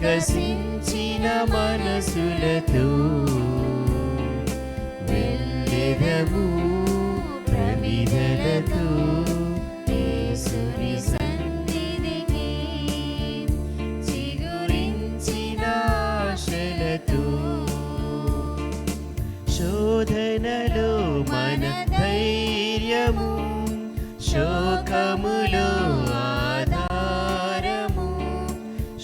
వికసించిన మనసులతో వెళ్ళెదము ప్రమిదలతో యేసుని సన్నిధికి చిగురించిన ఆశలతో శోధనలో మన ధైర్యము శోకములో ఆధారము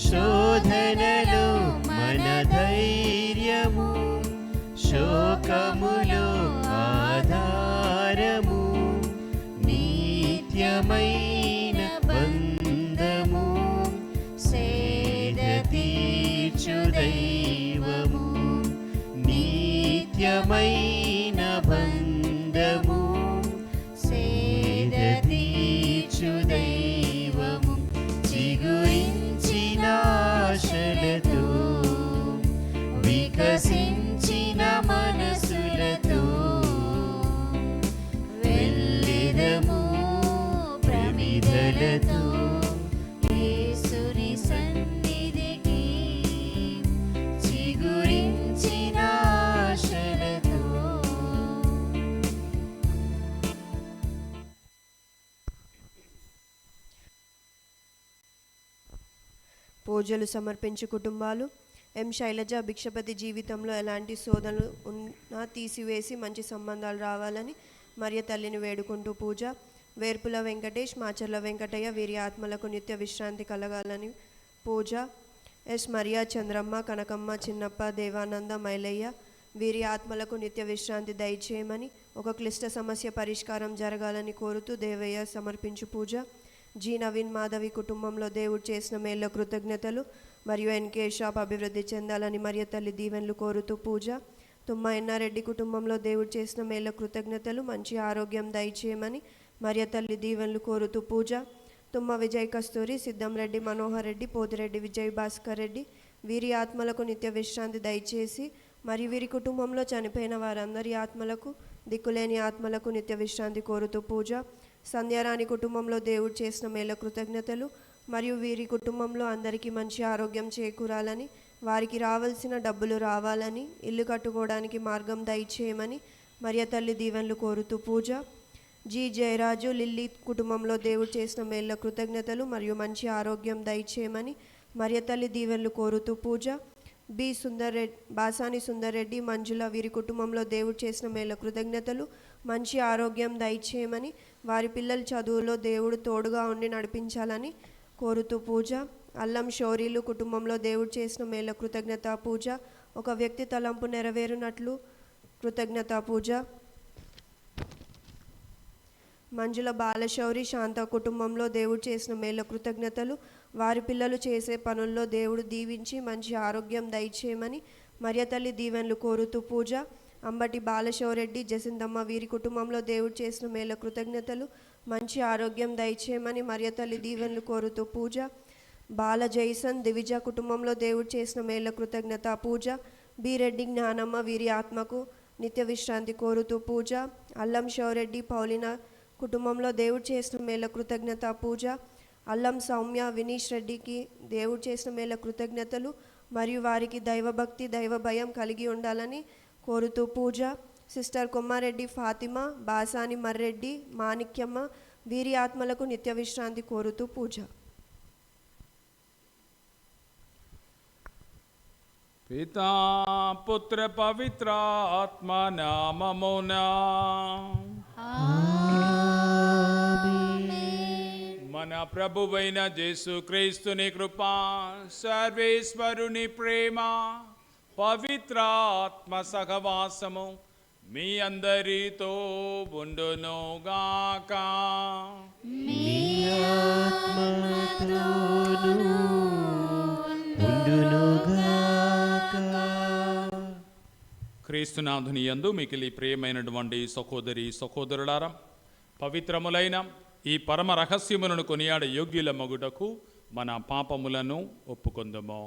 శోధనలో మన ధైర్యము శోకములో ఆధారము నిత్యమైన బంధము సేద తీర్చు దైవము నిత్యమైన బంధము సేద తీర్చు దైవము చిగురించిన ఆశలతో వికసించిన మనసులతో వెళ్ళెదము ప్రమిదలతో యేసుని సన్నిధికి చిగురించిన ఆశలతో. పూజలు సమర్పించు కుటుంబాలు ఎం శైలజ భిక్షపతి జీవితంలో ఎలాంటి శోధనలు ఉన్నా తీసివేసి మంచి సంబంధాలు రావాలని మరియ తల్లిని వేడుకుంటూ పూజ. వేర్పుల వెంకటేష్, మాచర్ల వెంకటయ్య వీరి ఆత్మలకు నిత్య విశ్రాంతి కలగాలని పూజ. ఎస్ మరియా, చంద్రమ్మ, కనకమ్మ, చిన్నప్ప, దేవానంద, మైలయ్య వీరి ఆత్మలకు నిత్య విశ్రాంతి దయచేయమని ఒక క్లిష్ట సమస్య పరిష్కారం జరగాలని కోరుతూ దేవయ్య సమర్పించు పూజ. జి నవీన్ మాధవి కుటుంబంలో దేవుడు చేసిన మేళ్ళ కృతజ్ఞతలు మరియు ఎన్కే షాప్ అభివృద్ధి చెందాలని మరియ తల్లి దీవెనలు కోరుతూ పూజ. తుమ్మ ఎన్నారెడ్డి కుటుంబంలో దేవుడు చేసిన మేళ్ళ కృతజ్ఞతలు మంచి ఆరోగ్యం దయచేయమని మరియ తల్లి దీవెనలు కోరుతూ పూజ. తుమ్మ విజయ్ కస్తూరి, సిద్ధం రెడ్డి, మనోహర్ రెడ్డి, పోతిరెడ్డి విజయ్ భాస్కర్ రెడ్డి వీరి ఆత్మలకు నిత్య విశ్రాంతి దయచేసి మరియు వీరి కుటుంబంలో చనిపోయిన వారందరి ఆత్మలకు దిక్కులేని ఆత్మలకు నిత్య విశ్రాంతి కోరుతూ పూజ. సంధ్యారాణి కుటుంబంలో దేవుడు చేసిన మేళ్ళ కృతజ్ఞతలు మరియు వీరి కుటుంబంలో అందరికీ మంచి ఆరోగ్యం చేకూరాలని వారికి రావాల్సిన డబ్బులు రావాలని ఇల్లు కట్టుకోవడానికి మార్గం దయచేయమని మరియ తల్లి దీవెనలు కోరుతూ పూజ. జి జయరాజు, లిల్లీ కుటుంబంలో దేవుడు చేసిన మేళ్ళ కృతజ్ఞతలు మరియు మంచి ఆరోగ్యం దయచేయమని మరియ తల్లి దీవెనలు కోరుతూ పూజ. బి సుందర్రెడ్డి, బాసాని సుందర్రెడ్డి, మంజుల వీరి కుటుంబంలో దేవుడు చేసిన మేళ్ళ కృతజ్ఞతలు మంచి ఆరోగ్యం దయచేయమని వారి పిల్లల చదువులో దేవుడు తోడుగా ఉండి నడిపించాలని కోరుతూ పూజ. అల్లం షోరీలు కుటుంబంలో దేవుడు చేసిన మేళ్ళ కృతజ్ఞత పూజ. ఒక వ్యక్తి తలంపు నెరవేరునట్లు కృతజ్ఞత పూజ. మంజుల బాలశౌరి, శాంత కుటుంబంలో దేవుడు చేసిన మేళ్ళ కృతజ్ఞతలు వారి పిల్లలు చేసే పనుల్లో దేవుడు దీవించి మంచి ఆరోగ్యం దయచేయమని మరియ తల్లి దీవెనలు కోరుతూ పూజ. అంబటి బాలశౌరెడ్డి, జసిందమ్మ వీరి కుటుంబంలో దేవుడు చేసిన మేళ్ళ కృతజ్ఞతలు మంచి ఆరోగ్యం దయచేయమని మరియ తల్లి దీవెనలు కోరుతూ పూజ. బాల జైసన్, దివిజ కుటుంబంలో దేవుడు చేసిన మేళ్ళ కృతజ్ఞత పూజ. బి రెడ్డి, జ్ఞానమ్మ వీరి ఆత్మకు నిత్య విశ్రాంతి కోరుతూ పూజ. అల్లం షౌరెడ్డి, పౌలినా కుటుంబంలో దేవుడు చేసిన మేళ్ళ కృతజ్ఞత పూజ. అల్లం సౌమ్య, వినీష్ రెడ్డికి దేవుడు చేసిన మేళ్ళ కృతజ్ఞతలు మరియు వారికి దైవభక్తి దైవ భయం కలిగి ఉండాలని కోరుతూ పూజ. సిస్టర్ కొమ్మారెడ్డి, ఫాతిమా, బాసాని మర్రెడ్డి, మాణిక్యమ్మ వీరి ఆత్మలకు నిత్య విశ్రాంతి కోరుతూ పూజ. పితా పుత్ర పవిత్ర ఆత్మ నామమునా మన ప్రభువైన యేసుక్రీస్తుని కృపా, సర్వేశ్వరుని ప్రేమ, పవిత్రాత్మ సహవాసము మీ అందరితో ఉండునుగాక. క్రీస్తునాథుని యందు మికిలి ప్రియమైనటువంటి సహోదరి సహోదరులారా, పవిత్రములైన ఈ పరమ రహస్యములను కొనియాడ యోగ్యుల మగుటకు మన పాపములను ఒప్పుకొందుము.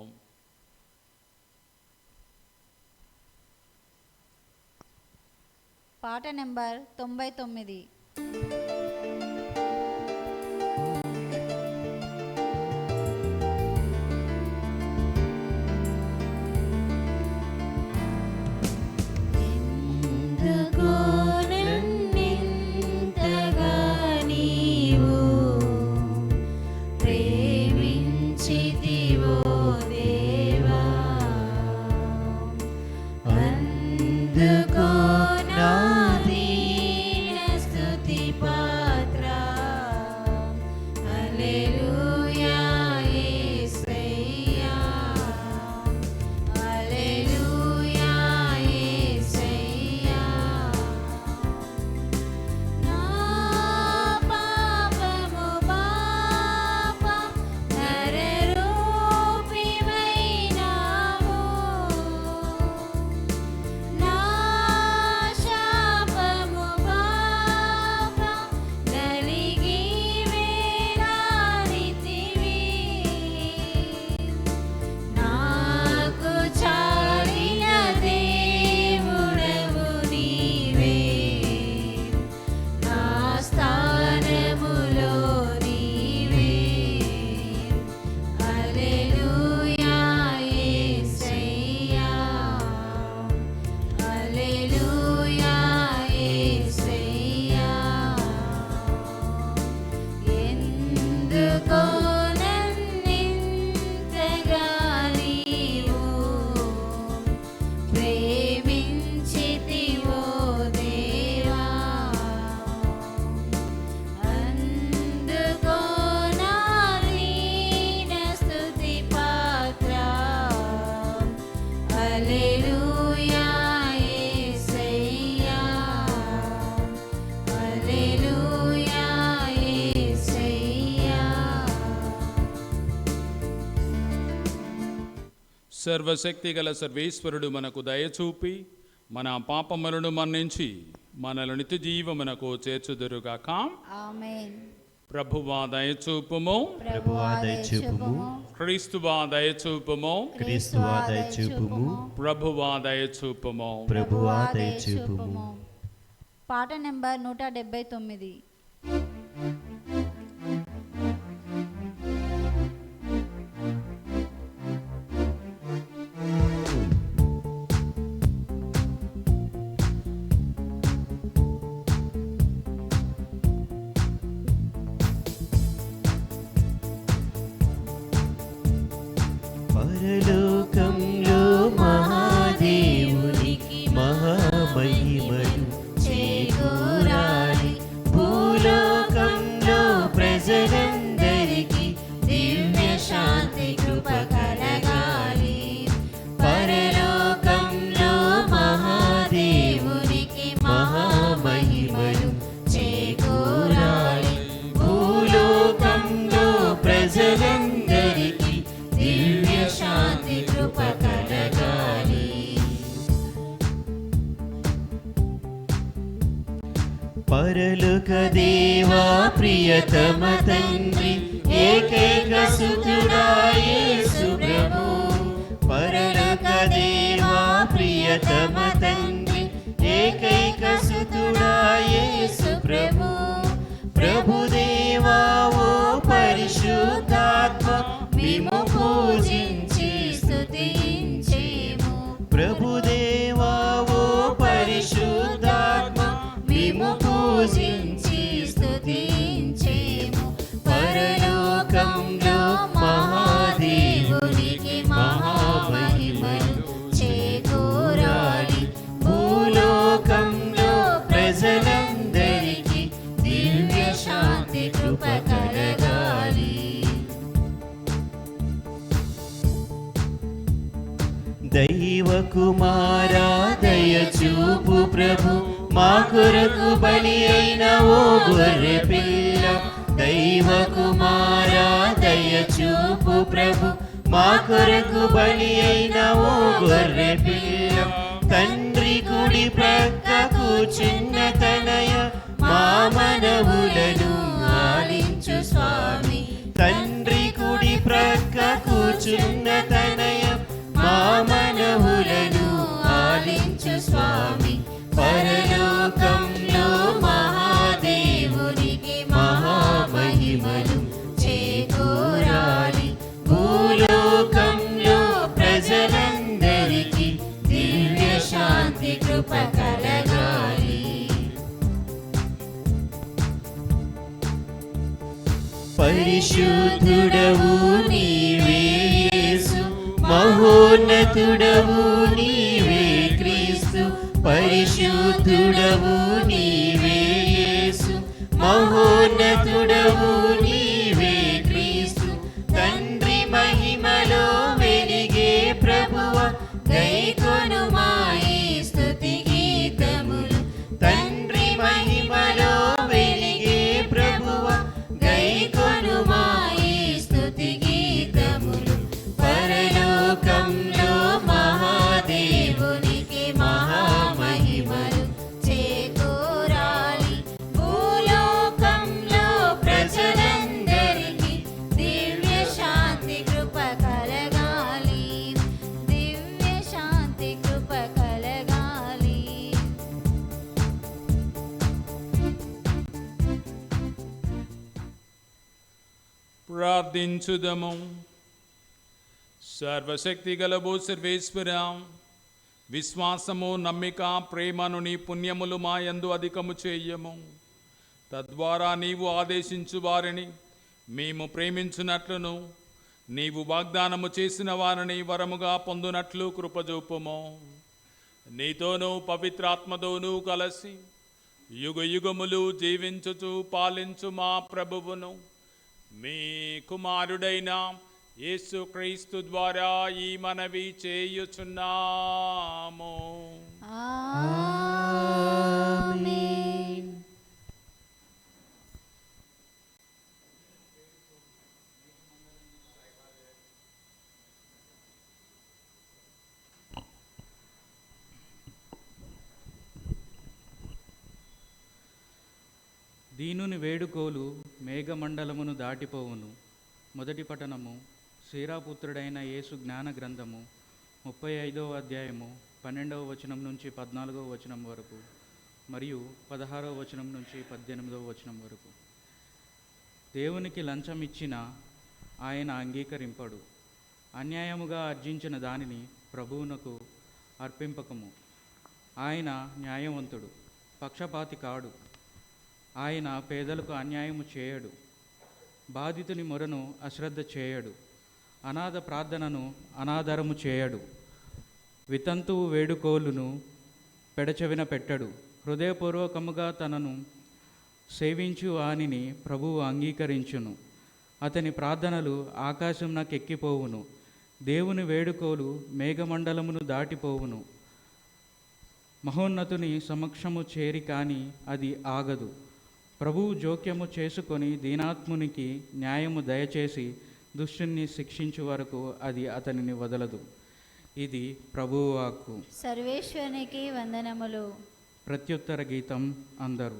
పాట నెంబర్ 99. సర్వశక్తి గల సర్వేశ్వరుడు మనకు దయచూపి మన పాపములను మన్నించి మనల నిత్య జీవమునకు చేర్చుదురుగాక. ఆమేన్. ప్రభువా దయచూపుము, ప్రభువా దయచూపుము, క్రీస్తువా దయచూపుము, క్రీస్తువా దయచూపుము, ప్రభువా దయచూపుము. ప్రభువా దయచూపుము. పాట నెంబర్ 179. పరలోకంలో మహాదేవునికి మహామహిమలు చేకూరాలి, భూలోకంలో ప్రజలందరికీ దివ్య శాంతి కృప కలగాలి. పరలోకంలో మహాదేవునికి మహామహిమలు చేకూరాలి, భూలోకంలో ప్రజలందరికీ దివ్య శాంతి కృప కలగాలి. పరలోక దేవా ప్రియతమ తండ్రి, ఏకైక సుతుడా యేసు ప్రభు. పరలోక దేవా ప్రియతమ తండ్రి, ఏకైక సుతుడా యేసు ప్రభు. ప్రభుదేవా ఓ పరిశుద్ధాత్మ, మేము పూజించి స్తుతించేము. ప్రభుదేవా ఓ పరిశుద్ధాత్మ, మేము పూజించి స్తుతించేము. పరలోకంలో మహాదేవునికి మహామహిమలు చేకూరాలి, భూలోకంలో ప్రజలందరికీ దివ్య శాంతి కృప కలగాలి. దైవ కుమారా దయచూపు ప్రభు, మా కొరకు బలి అయిన ఓ గొర్రె పిల్ల. దైవ కుమారా దయచూపు ప్రభు, మా కొరకు బలి అయిన ఓ గొర్రె పిల్ల. తండ్రి కుడి ప్రక్క కూర్చున్న తనయ, మా మనవులను ఆలించు స్వామి. తండ్రి కుడి ప్రక్క కూర్చున్న తనయ, మా మనవులను ఆలించు స్వామి. పరలోకంలో మహాదేవునికి మహామహిమలు చేకూరాలి, భూలోకంలో ప్రజలందరికీ దివ్య శాంతి కృప కలగాలి. పరిశుద్ధుడవు నీవే యేసు, మహోన్నతుడవు నీవే క్రీస్తు. పరిశుద్ధుడవు నీవే యేసు, మహోన్నతుడవు నీవే క్రీస్తు. తండ్రి మహిమలో వెలిగే ప్రభువ, గైకొనుమా ఈ స్తుతి గీతములు. తండ్రి మహిమలో వెలిగే ప్రభువ, గైకొనుమా ఈ స్తుతి గీతములు. పరలోకంలో మహాదేవునికి మహామహిమలు చేకూరాలి, భూలోకంలో ప్రజలందరికీ దివ్య శాంతి కృప కలగాలి, దివ్య శాంతి కృప కలగాలి. ప్రార్థించుదము. సర్వశక్తి గలబో సర్వేశ్వర, విశ్వాసము, నమ్మిక, ప్రేమను నీ పుణ్యములు మా యందు అధికము చేయము. తద్వారా నీవు ఆదేశించు వారిని మేము ప్రేమించునట్లును, నీవు వాగ్దానము చేసిన వారిని వరముగా పొందునట్లు కృపజూపుము. నీతోనూ పవిత్రాత్మతోనూ కలిసి యుగ యుగములు జీవించుచు పాలించు మా ప్రభువును, మీ కుమారుడైన యేసుక్రీస్తు ద్వారా ఈ మనవి చేయుచున్నాము. ఆమేన్. దీనుని వేడుకోలు మేఘమండలమును దాటిపోవును. మొదటి పఠనము శ్రీరాపుత్రుడైన యేసు జ్ఞాన గ్రంథము 35వ అధ్యాయము 12వ వచనం నుంచి 14వ వచనం వరకు మరియు 16వ వచనం నుంచి 18వ వచనం వరకు. దేవునికి లంచం ఇచ్చిన ఆయన అంగీకరింపడు. అన్యాయముగా ఆర్జించిన దానిని ప్రభువునకు అర్పింపకము. ఆయన న్యాయవంతుడు, పక్షపాతి కాడు. ఆయన పేదలకు అన్యాయము చేయడు, బాధితుని మొరను అశ్రద్ధ చేయడు, అనాథ ప్రార్థనను అనాదరము చేయడు, వితంతువు వేడుకోలును పెడచెవిన పెట్టడు. హృదయపూర్వకముగా తనను సేవించు వానిని ప్రభువు అంగీకరించును. అతని ప్రార్థనలు ఆకాశంనకెక్కిపోవును. దేవుని వేడుకోలు మేఘమండలమును దాటిపోవును. మహోన్నతుని సమక్షము చేరి కాని అది ఆగదు. ప్రభువు జోక్యము చేసుకొని దీనాత్మునికి న్యాయము దయచేసి దుష్టుని శిక్షించు వరకు అది అతనిని వదలదు. ఇది ప్రభువు వాక్కు. సర్వేశ్వరునికి వందనములు. ప్రత్యుత్తర గీతం అందరూ.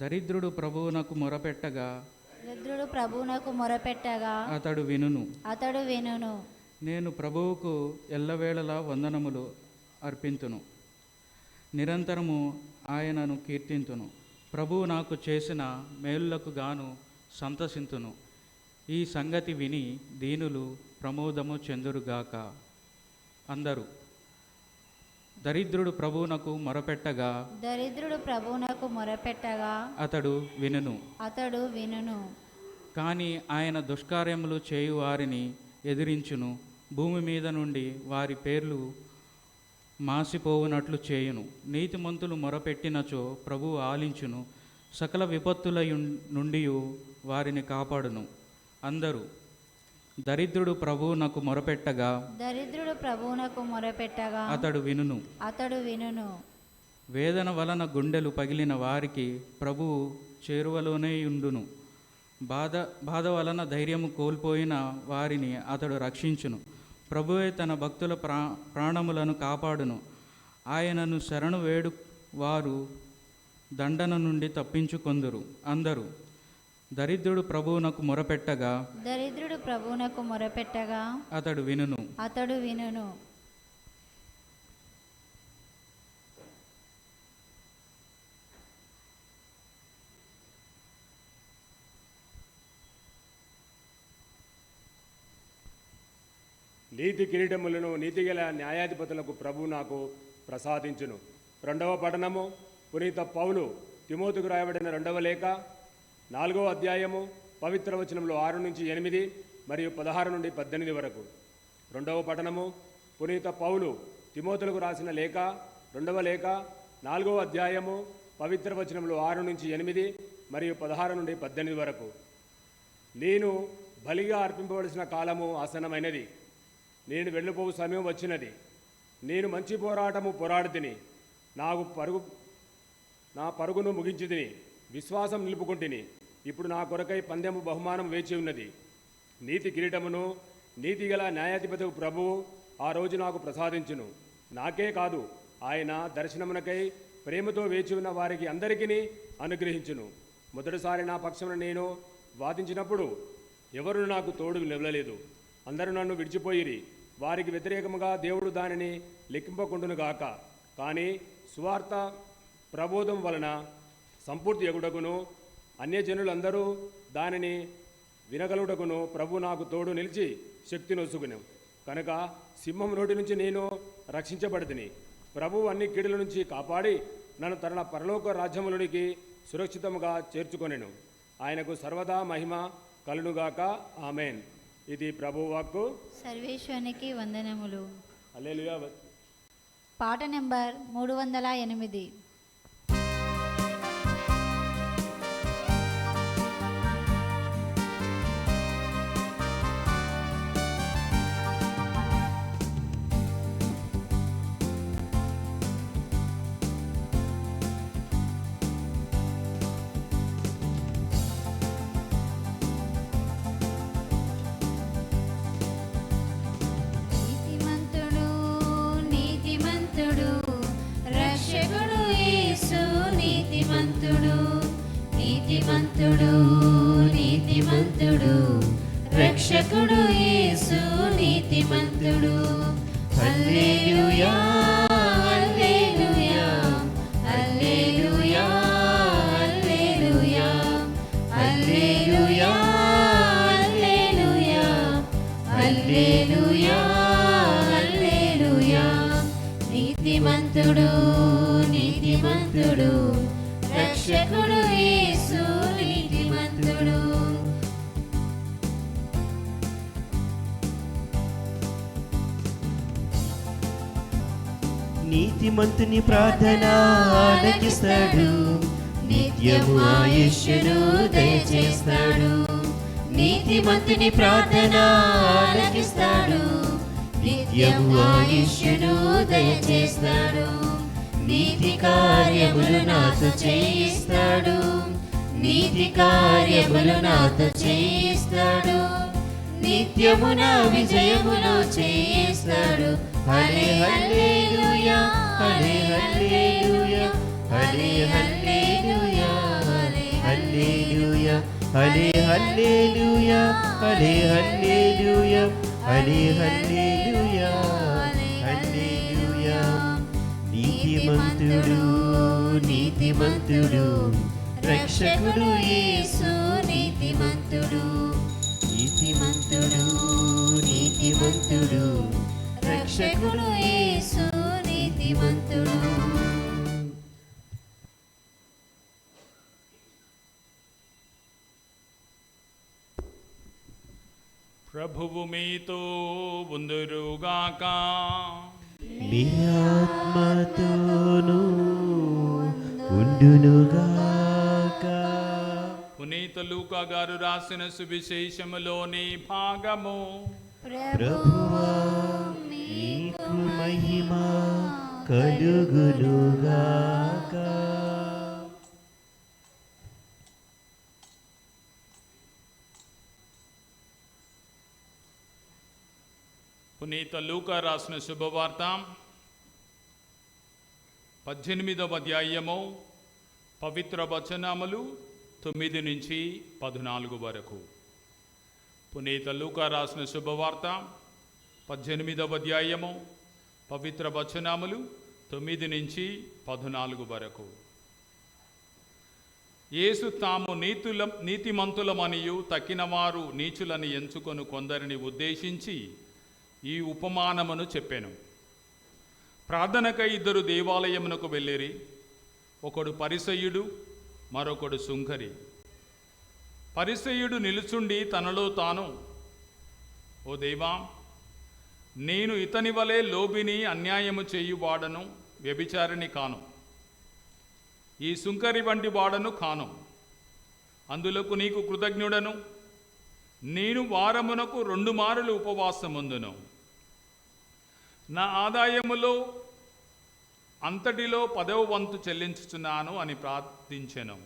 దరిద్రుడు ప్రభువునకు మొరపెట్టగా అతడు వినును. నేను ప్రభువుకు ఎల్లవేళలా వందనములు అర్పింతును, నిరంతరము ఆయనను కీర్తింతును. ప్రభువు నాకు చేసిన మేలులకు గాను సంతసింతును. ఈ సంగతి విని దీనులు ప్రమోదము చెందురుగాక. అందరూ. దరిద్రుడు ప్రభువునకు మొరపెట్టగా అతడు వినును. కానీ ఆయన దుష్కార్యములు చేయు వారిని ఎదిరించును. భూమి మీద నుండి వారి పేర్లు మాసిపోవునట్లు చేయును. నీతిమంతులు మొరపెట్టినచో ప్రభువు ఆలించును. సకల విపత్తుల నుండి వారిని కాపాడును. అందరూ. దరిద్రుడు ప్రభువునకు మొరపెట్టగా అతడు వినును. వేదన వలన గుండెలు పగిలిన వారికి ప్రభువు చేరువలోనే ఉండును. బాధ వలన ధైర్యము కోల్పోయిన వారిని అతడు రక్షించును. ప్రభువే తన భక్తుల ప్రాణములను కాపాడును. ఆయనను శరణు వేడు వారు దండన నుండి తప్పించుకొందురు. అందరూ. దరిద్రుడు ప్రభువునకు మొరపెట్టగా అతడు వినును. నీతి కిరీటములను నీతిగల న్యాయాధిపతులకు ప్రభు నాకు ప్రసాదించును. రెండవ పఠనము పునీత పౌలు తిమోతికి రాయబడిన 2వ లేఖ 4వ అధ్యాయము పవిత్ర వచనంలో 6 నుంచి 8 మరియు 16 నుండి 18 వరకు. రెండవ పఠనము పునీత పౌలు తిమోతులకు రాసిన లేఖ 2వ లేఖ 4వ అధ్యాయము పవిత్ర వచనంలో 6 నుంచి 8 మరియు 16 నుండి 18 వరకు. నేను బలిగా అర్పింపవలసిన కాలము ఆసన్నమైనది. నేను వెళ్ళిపోవు సమయం వచ్చినది. నేను మంచి పోరాటము పోరాడితిని, నా పరుగును ముగించితిని, విశ్వాసం నిలుపుకుంటుని. ఇప్పుడు నా కొరకై పందెము బహుమానం వేచి ఉన్నది. నీతి కిరీటమును నీతిగల న్యాయాధిపతి ప్రభువు ఆ రోజు నాకు ప్రసాదించును. నాకే కాదు, ఆయన దర్శనమునకై ప్రేమతో వేచి ఉన్న వారికి అందరికీ అనుగ్రహించును. మొదటిసారి నా పక్షమున నేను వాదించినప్పుడు ఎవరు నాకు తోడు నిలవలేదు. అందరూ నన్ను విడిచిపోయిరి. వారికి వ్యతిరేకముగా దేవుడు దానిని లెక్కింపకుండునుగాక. కానీ సువార్త ప్రబోధం వలన సంపూర్తి ఎగుటకును అన్యజనులందరూ దానిని వినగలుగుటకును ప్రభు నాకు తోడు నిలిచి శక్తి నొసుకును. కనుక సింహం నోటి నుంచి నేను రక్షించబడితిని. ప్రభువు అన్ని కీడుల నుంచి కాపాడి నన్ను తన పరలోక రాజ్యములోనికి సురక్షితముగా చేర్చుకొనెను. ఆయనకు సర్వదా మహిమ కలునుగాక. ఆమెన్. ఇది ప్రభువు వాక్కు. సర్వేశ్వరునికి వందనములు. హల్లెలూయా. పాట నెంబర్ 308. నీతిమంతుడు నీతిమంతుడు హల్లెలూయా హల్లెలూయా హల్లెలూయా హల్లెలూయా హల్లెలూయా హల్లెలూయా హల్లెలూయా నీతిమంతుడు నీతిమంతుడు రక్షకుడు యేసు నీతిమంతుడు నీతిమంతుని ప్రార్థన ఆలకిస్తాడు, నిత్యము ఆయుష్యును దయచేస్తాడు. నీతిమంతుని ప్రార్థన ఆలకిస్తాడు, నిత్యము ఆయుష్యును దయచేస్తాడు. నీతి కార్యములు నాతో చేయిస్తాడు, నీతి కార్యములు నాతో చేయిస్తాడు. నిత్యము నా విజయమును చేయిస్తాడు. హల్లే హల్లెలూయా హల్లే హల్లెలూయా హల్లే హల్లెలూయా హల్లెలూయా హల్లే హల్లెలూయా హల్లే హల్లెలూయా హల్లే హల్లెలూయా హల్లెలూయా నీతిమంతుడు నీతిమంతుడు రక్షకుడు యేసు నీతిమంతుడు నీతిమంతుడు నీతిమంతుడు రక్షకుడు యేసు నీతిమంతుడు. ప్రభువు మీతో ఉందురుగాక. మీ ఆత్మతోనూ ఉండునుగాక. పునీత లూకా గారు రాసిన సువిశేషములోని భాగము. ప్రభువా నీకు మహిమ కలుగునుగాక. పునీత లూకా రాసిన శుభవార్త 18వ అధ్యాయము పవిత్ర వచనములు 9 నుంచి 14 వరకు. పునీత లూకా రాసిన శుభవార్త 18వ అధ్యాయము పవిత్ర వచనములు 9 నుంచి 14 వరకు. యేసు తాము నీతిమంతులమనియు తక్కినవారు నీచులని ఎంచుకొని కొందరిని ఉద్దేశించి ఈ ఉపమానమును చెప్పెను. ప్రార్థనకై 2 దేవాలయమునకు వెళ్ళిరి. ఒకడు పరిసయ్యుడు, మరొకడు సుంకరి. పరిసయ్యుడు నిలుచుండి తనలో తాను, ఓ దేవా, నేను ఇతని వలె లోబిని, అన్యాయము చేయువాడను, వ్యభిచారిని కాను. ఈ సుంకరి వంటి వాడను కాను. అందులకు నీకు కృతజ్ఞుడను. నేను వారమునకు 2 మారులు ఉపవాసముందును. నా ఆదాయములో అంతటిలో 10వ వంతు చెల్లించుచున్నాను అని ప్రార్థించెను.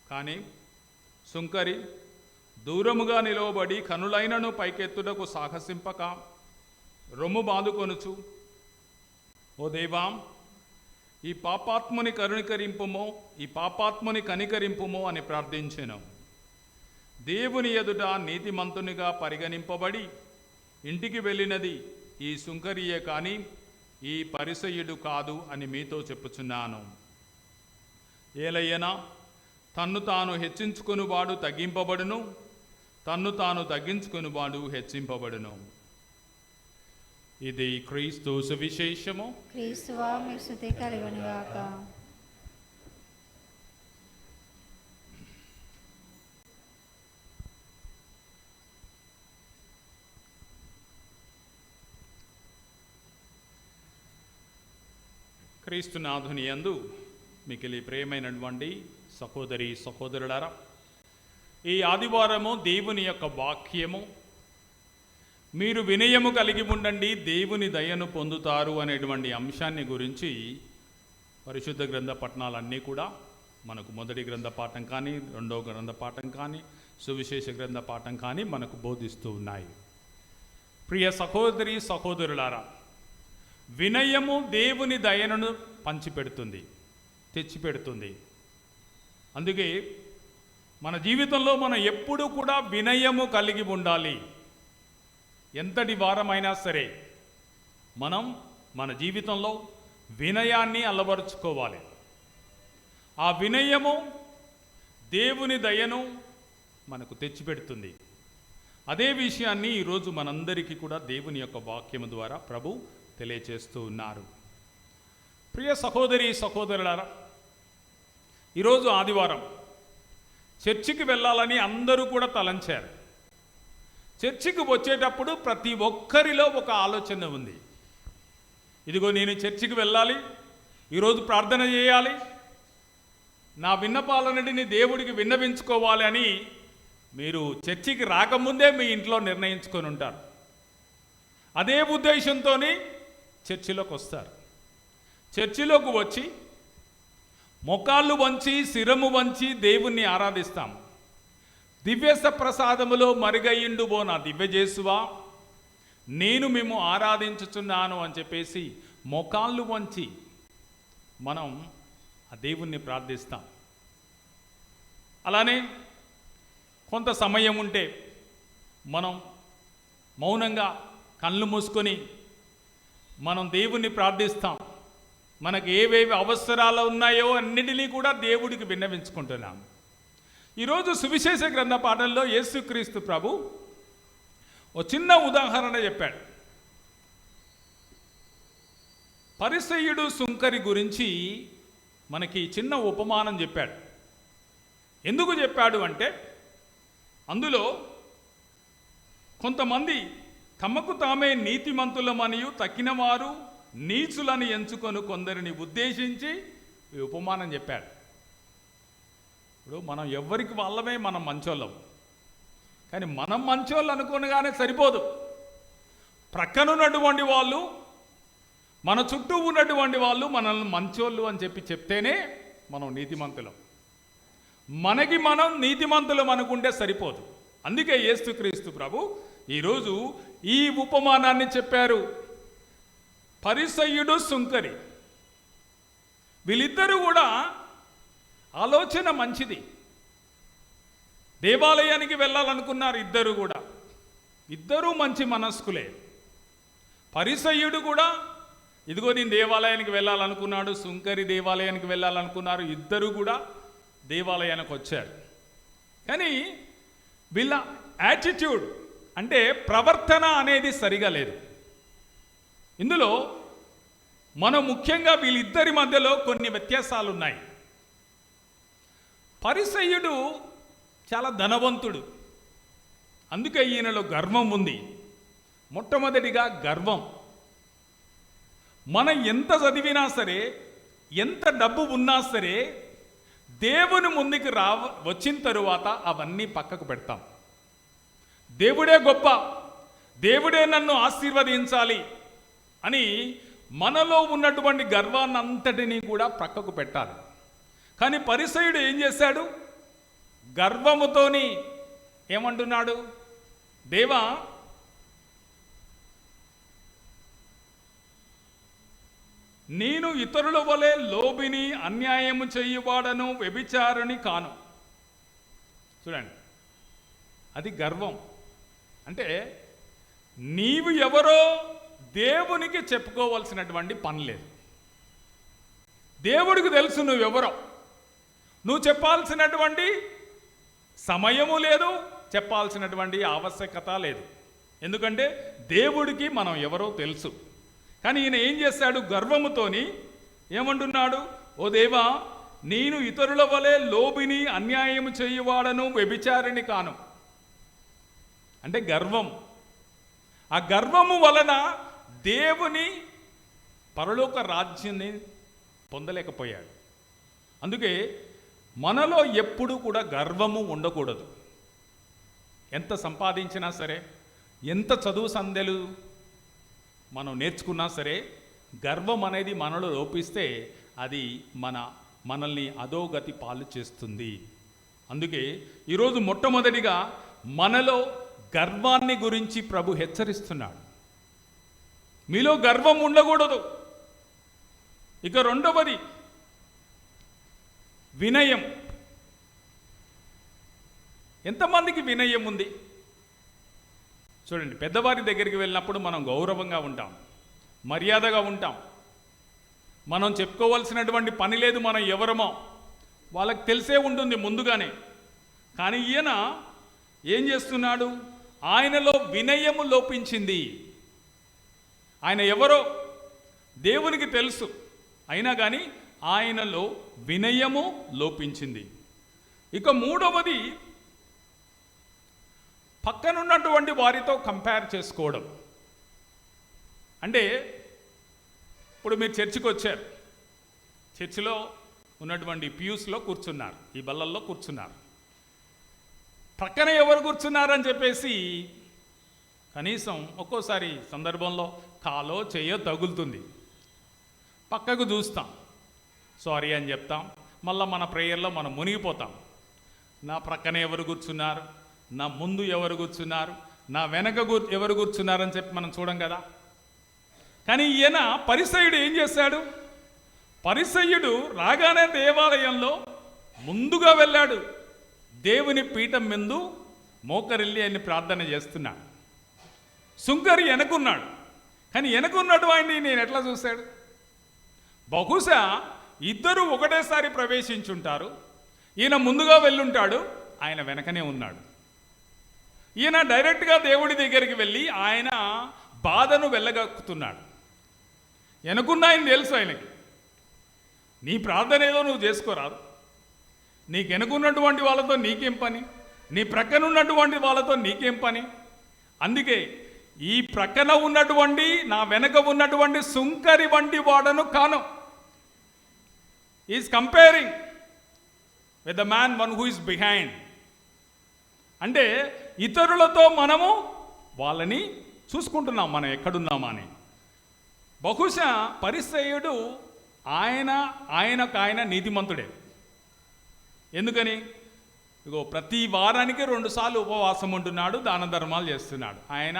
కానీ సుంకరి దూరముగా నిలవబడి కనులైనను పైకెత్తుటకు సాహసింపక రొమ్ము బాదుకొనుచు, ఓ దేవా, ఈ పాపాత్ముని కనికరింపుమో అని ప్రార్థించెను. దేవుని ఎదుట నీతిమంతునిగా పరిగణింపబడి ఇంటికి వెళ్ళినది ఈ సుంకరియే కానీ ఈ పరిసయ్యుడు కాదు అని మీతో చెప్పుచున్నాను. ఏలయ్యనా, తన్ను తాను హెచ్చించుకొనువాడు తగ్గింపబడును, తన్ను తాను తగ్గించుకొనువాడు హెచ్చింపబడును. ఇది క్రీస్తు సువిశేషము. క్రీస్తువా మీకు స్తుతి కలుగునుగాక. క్రీస్తునాథుని యందు మికిలి ప్రియమైనటువంటి సహోదరి సహోదరులారా, ఈ ఆదివారము దేవుని యొక్క వాక్యము, మీరు వినయము కలిగి ఉండండి, దేవుని దయను పొందుతారు అనేటువంటి అంశాన్ని గురించి పరిశుద్ధ గ్రంథ పఠనాలన్నీ కూడా మనకు మొదటి గ్రంథ పాఠం కానీ, రెండవ గ్రంథ పాఠం కానీ, సువిశేష గ్రంథ పాఠం కానీ మనకు బోధిస్తూ ఉన్నాయి. ప్రియ సహోదరి సహోదరులారా, వినయము దేవుని దయను పంచిపెడుతుంది, తెచ్చిపెడుతుంది. అందుకే మన జీవితంలో మనం ఎప్పుడూ కూడా వినయము కలిగి ఉండాలి. ఎంతటి వారమైనా సరే మనం మన జీవితంలో వినయాన్ని అలవరుచుకోవాలి. ఆ వినయము దేవుని దయను మనకు తెచ్చిపెడుతుంది. అదే విషయాన్ని ఈరోజు మనందరికీ కూడా దేవుని యొక్క వాక్యము ద్వారా ప్రభు తెలియచేస్తూ ఉన్నారు. ప్రియ సహోదరి సహోదరులారా, ఈరోజు ఆదివారం చర్చికి వెళ్ళాలని అందరూ కూడా తలంచారు. చర్చికి వచ్చేటప్పుడు ప్రతి ఒక్కరిలో ఒక ఆలోచన ఉంది. ఇదిగో నేను చర్చికి వెళ్ళాలి, ఈరోజు ప్రార్థన చేయాలి, నా విన్నపాలన్నిటిని దేవుడికి విన్నవించుకోవాలి అని మీరు చర్చికి రాకముందే మీ ఇంట్లో నిర్ణయించుకొని ఉంటారు. అదే ఉద్దేశంతో చర్చిలోకి వస్తారు. చర్చిలోకి వచ్చి మొకాళ్ళు వంచి శిరము వంచి దేవుణ్ణి ఆరాధిస్తాం. దివ్యస ప్రసాదములో మరుగయ్యిండుబో నా దివ్యజేసువా, నేను మేము ఆరాధించుచున్నాను అని చెప్పేసి మొకాళ్ళు వంచి మనం ఆ దేవుణ్ణి ప్రార్థిస్తాం. అలానే కొంత సమయం ఉంటే మనం మౌనంగా కళ్ళు మూసుకొని మనం దేవుణ్ణి ప్రార్థిస్తాం. మనకు ఏవేవి అవసరాలు ఉన్నాయో అన్నిటినీ కూడా దేవుడికి విన్నవించుకుంటున్నాం. ఈరోజు సువిశేష గ్రంథ పాఠంలో యేసుక్రీస్తు ప్రభు ఓ చిన్న ఉదాహరణ చెప్పాడు. పరిసయ్యుడు సుంకరి గురించి మనకి చిన్న ఉపమానం చెప్పాడు. ఎందుకు చెప్పాడు అంటే, అందులో కొంతమంది తమకు తామే నీతిమంతులమనియు తక్కిన వారు నీచులని ఎంచుకొని కొందరిని ఉద్దేశించి ఈ ఉపమానం చెప్పాడు. ఇప్పుడు మనం ఎవ్వరికి వాళ్ళమే మనం మంచోళ్ళం, కానీ మనం మంచోళ్ళు అనుకోనగానే సరిపోదు. ప్రక్కనున్నటువంటి వాళ్ళు, మన చుట్టూ ఉన్నటువంటి వాళ్ళు మనల్ని మంచోళ్ళు అని చెప్తేనే మనం నీతిమంతులం. మనకి మనం నీతిమంతులం అనుకుంటే సరిపోదు. అందుకే యేసుక్రీస్తు ప్రభు ఈరోజు ఈ ఉపమానాన్ని చెప్పారు. పరిసయ్యుడు సుంకరి, వీళ్ళిద్దరూ కూడా ఆలోచన మంచిది. దేవాలయానికి వెళ్ళాలనుకున్నారు ఇద్దరు కూడా. ఇద్దరూ మంచి మనస్కులే. పరిసయ్యుడు కూడా ఇదిగో నేను దేవాలయానికి వెళ్ళాలనుకున్నాడు, సుంకరి దేవాలయానికి వెళ్ళాలనుకున్నారు. ఇద్దరు కూడా దేవాలయానికి వచ్చారు. కానీ వీళ్ళ యాటిట్యూడ్ అంటే ప్రవర్తన అనేది సరిగా లేదు. ఇందులో మనం ముఖ్యంగా వీళ్ళిద్దరి మధ్యలో కొన్ని వ్యత్యాసాలు ఉన్నాయి. పరిసయ్యుడు చాలా ధనవంతుడు, అందుకే ఈయనలో గర్వం ఉంది. మొట్టమొదటిగా గర్వం. మనం ఎంత చదివినా సరే, ఎంత డబ్బు ఉన్నా సరే, దేవుని ముందుకు వచ్చిన తరువాత అవన్నీ పక్కకు పెడతాం. దేవుడే గొప్ప, దేవుడే నన్ను ఆశీర్వదించాలి అని మనలో ఉన్నటువంటి గర్వాన్నంతటినీ కూడా పక్కకు పెట్టాలి. కానీ పరిసయ్యుడు ఏం చేశాడు? గర్వముతోని ఏమంటున్నాడు? దేవా, నేను ఇతరుల వలె లోబిని, అన్యాయము చెయ్యువాడను, వ్యభిచారిని కాను. చూడండి, అది గర్వం. అంటే నీవు ఎవరో దేవునికి చెప్పుకోవాల్సినటువంటి పని లేదు. దేవుడికి తెలుసు నువ్వెవరో. నువ్వు చెప్పాల్సినటువంటి సమయము లేదు, చెప్పాల్సినటువంటి ఆవశ్యకత లేదు. ఎందుకంటే దేవుడికి మనం ఎవరో తెలుసు. కానీ ఈయన ఏం చేశాడు? గర్వముతోని ఏమంటున్నాడు? ఓ దేవా, నేను ఇతరుల వలె లోబిని, అన్యాయము చేయువాడను, వ్యభిచారిని కాను. అంటే గర్వం. ఆ గర్వము వలన దేవుని పరలోక రాజ్యాన్ని పొందలేకపోయాడు. అందుకే మనలో ఎప్పుడు కూడా గర్వము ఉండకూడదు. ఎంత సంపాదించినా సరే, ఎంత చదువు సంధ్యలు మనం నేర్చుకున్నా సరే, గర్వం అనేది మనలో లోపిస్తే అది మనల్ని అధోగతి పాలు చేస్తుంది. అందుకే ఈరోజు మొట్టమొదటిగా మనలో గర్వాన్ని గురించి ప్రభు హెచ్చరిస్తున్నాడు. మీలో గర్వం ఉండకూడదు. ఇక రెండవది వినయం. ఎంతమందికి వినయం ఉంది? చూడండి, పెద్దవారి దగ్గరికి వెళ్ళినప్పుడు మనం గౌరవంగా ఉంటాం, మర్యాదగా ఉంటాం. మనం చెప్పుకోవాల్సినటువంటి పని లేదు మనం ఎవరమో, వాళ్ళకి తెలిసే ఉంటుంది ముందుగానే. కానీ ఈయన ఏం చేస్తున్నాడు? ఆయనలో వినయము లోపించింది. ఆయన ఎవరో దేవునికి తెలుసు, అయినా కానీ ఆయనలో వినయము లోపించింది. ఇక మూడవది, పక్కనున్నటువంటి వారితో కంపేర్ చేసుకోవడం. అంటే ఇప్పుడు మీరు చర్చికి వచ్చారు, చర్చిలో ఉన్నటువంటి ప్యూస్లో కూర్చున్నారు, ఈ బల్లల్లో కూర్చున్నారు. పక్కన ఎవరు కూర్చున్నారని చెప్పేసి కనీసం ఒక్కోసారి సందర్భంలో కాలో చేయో తగులుతుంది, పక్కకు చూస్తాం, సారీ అని చెప్తాం, మళ్ళీ మన ప్రేయర్లో మనం మునిగిపోతాం. నా ప్రక్కన ఎవరు కూర్చున్నారు, నా ముందు ఎవరు కూర్చున్నారు, నా వెనక ఎవరు కూర్చున్నారని చెప్పి మనం చూడం కదా. కానీ ఈయన పరిసయ్యుడు ఏం చేశాడు? పరిసయ్యుడు రాగానే దేవాలయంలో ముందుగా వెళ్ళాడు, దేవుని పీఠం ముందు మోకరిల్లి ఆయన్ని ప్రార్థన చేస్తున్నాడు. సుంకరి వెనకున్నాడు, కానీ వెనకున్నట్టు ఆయన్ని నేను ఎట్లా చూశాడు? బహుశా ఇద్దరు ఒకటేసారి ప్రవేశించుంటారు. ఈయన ముందుగా వెళ్ళుంటాడు, ఆయన వెనకనే ఉన్నాడు. ఈయన డైరెక్ట్గా దేవుడి దగ్గరికి వెళ్ళి ఆయన బాధను వెళ్ళగక్కుతున్నాడు. వెనకున్న ఆయన తెలుసు ఆయనకి, నీ ప్రార్థన ఏదో నువ్వు చేసుకోరాదు, నీకు వెనుకున్నటువంటి వాళ్ళతో నీకేం పని, నీ ప్రక్కన ఉన్నటువంటి వాళ్ళతో నీకేం పని. అందుకే ఈ ప్రక్కన ఉన్నటువంటి నా వెనక ఉన్నటువంటి సుంకరి వంటి వాడను కాను. Is comparing with the man one who is behind. అంటే ఇతరులతో మనము వాళ్ళని చూసుకుంటున్నాం, మనం ఎక్కడున్నామా అని. బహుశా పరిసయ్యుడు ఆయనకు నీతిమంతుడే. ఎందుకని? ఇగో ప్రతి వారానికి 2 సార్లు ఉపవాసం ఉంటున్నాడు, దాన ధర్మాలు చేస్తున్నాడు. ఆయన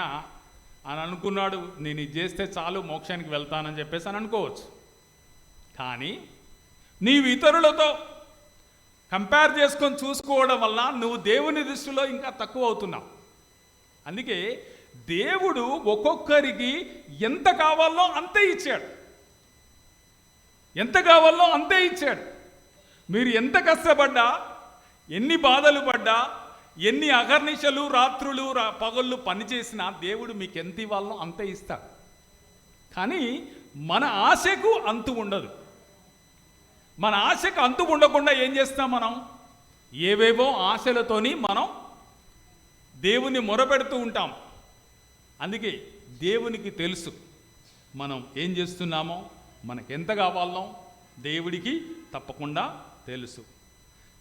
అనుకున్నాడు, నేను ఇది చేస్తే చాలు మోక్షానికి వెళ్తానని చెప్పేసి అని అనుకోవచ్చు. కానీ నీవు ఇతరులతో కంపేర్ చేసుకొని చూసుకోవడం వల్ల నువ్వు దేవుని దృష్టిలో ఇంకా తక్కువ అవుతున్నావు. అందుకే దేవుడు ఒక్కొక్కరికి ఎంత కావాలో అంతే ఇచ్చాడు, ఎంత కావాలో అంతే ఇచ్చాడు. మీరు ఎంత కష్టపడ్డా, ఎన్ని బాధలు పడ్డా, ఎన్ని అహర్నిశలు రాత్రులు పగళ్ళు పనిచేసినా దేవుడు మీకు ఎంత ఇవ్వాలో అంతే ఇస్తాడు. కానీ మన ఆశకు అంతు ఉండదు. మన ఆశకు అంతు ఉండకుండా ఏం చేస్తాం? మనం ఏవేవో ఆశలతోని మనం దేవుని మొరపెడుతూ ఉంటాం. అందుకే దేవునికి తెలుసు మనం ఏం చేస్తున్నామో, మనకెంత కావాలో దేవుడికి తప్పకుండా తెలుసు.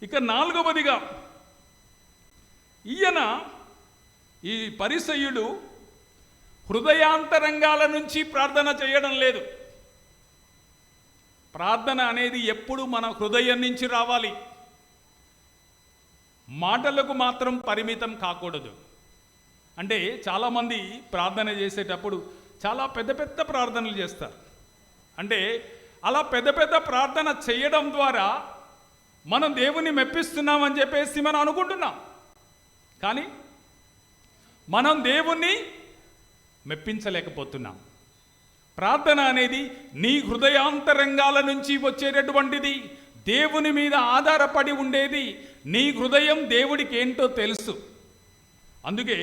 ఇక 4వదిగా, ఈయన ఈ పరిసయ్యుడు హృదయాంతరంగాల నుంచి ప్రార్థన చేయడం లేదు. ప్రార్థన అనేది ఎప్పుడు మన హృదయం నుంచి రావాలి, మాటలకు మాత్రం పరిమితం కాకూడదు. అంటే చాలామంది ప్రార్థన చేసేటప్పుడు చాలా పెద్ద పెద్ద ప్రార్థనలు చేస్తారు. అంటే అలా పెద్ద పెద్ద ప్రార్థన చేయడం ద్వారా మనం దేవుని మెప్పిస్తున్నామని చెప్పేసి మనం అనుకుంటున్నాం. కానీ మనం దేవుణ్ణి మెప్పించలేకపోతున్నాం. ప్రార్థన అనేది నీ హృదయాంతరంగాల నుంచి వచ్చేటటువంటిది, దేవుని మీద ఆధారపడి ఉండేది. నీ హృదయం దేవుడికి ఏంటో తెలుసు. అందుకే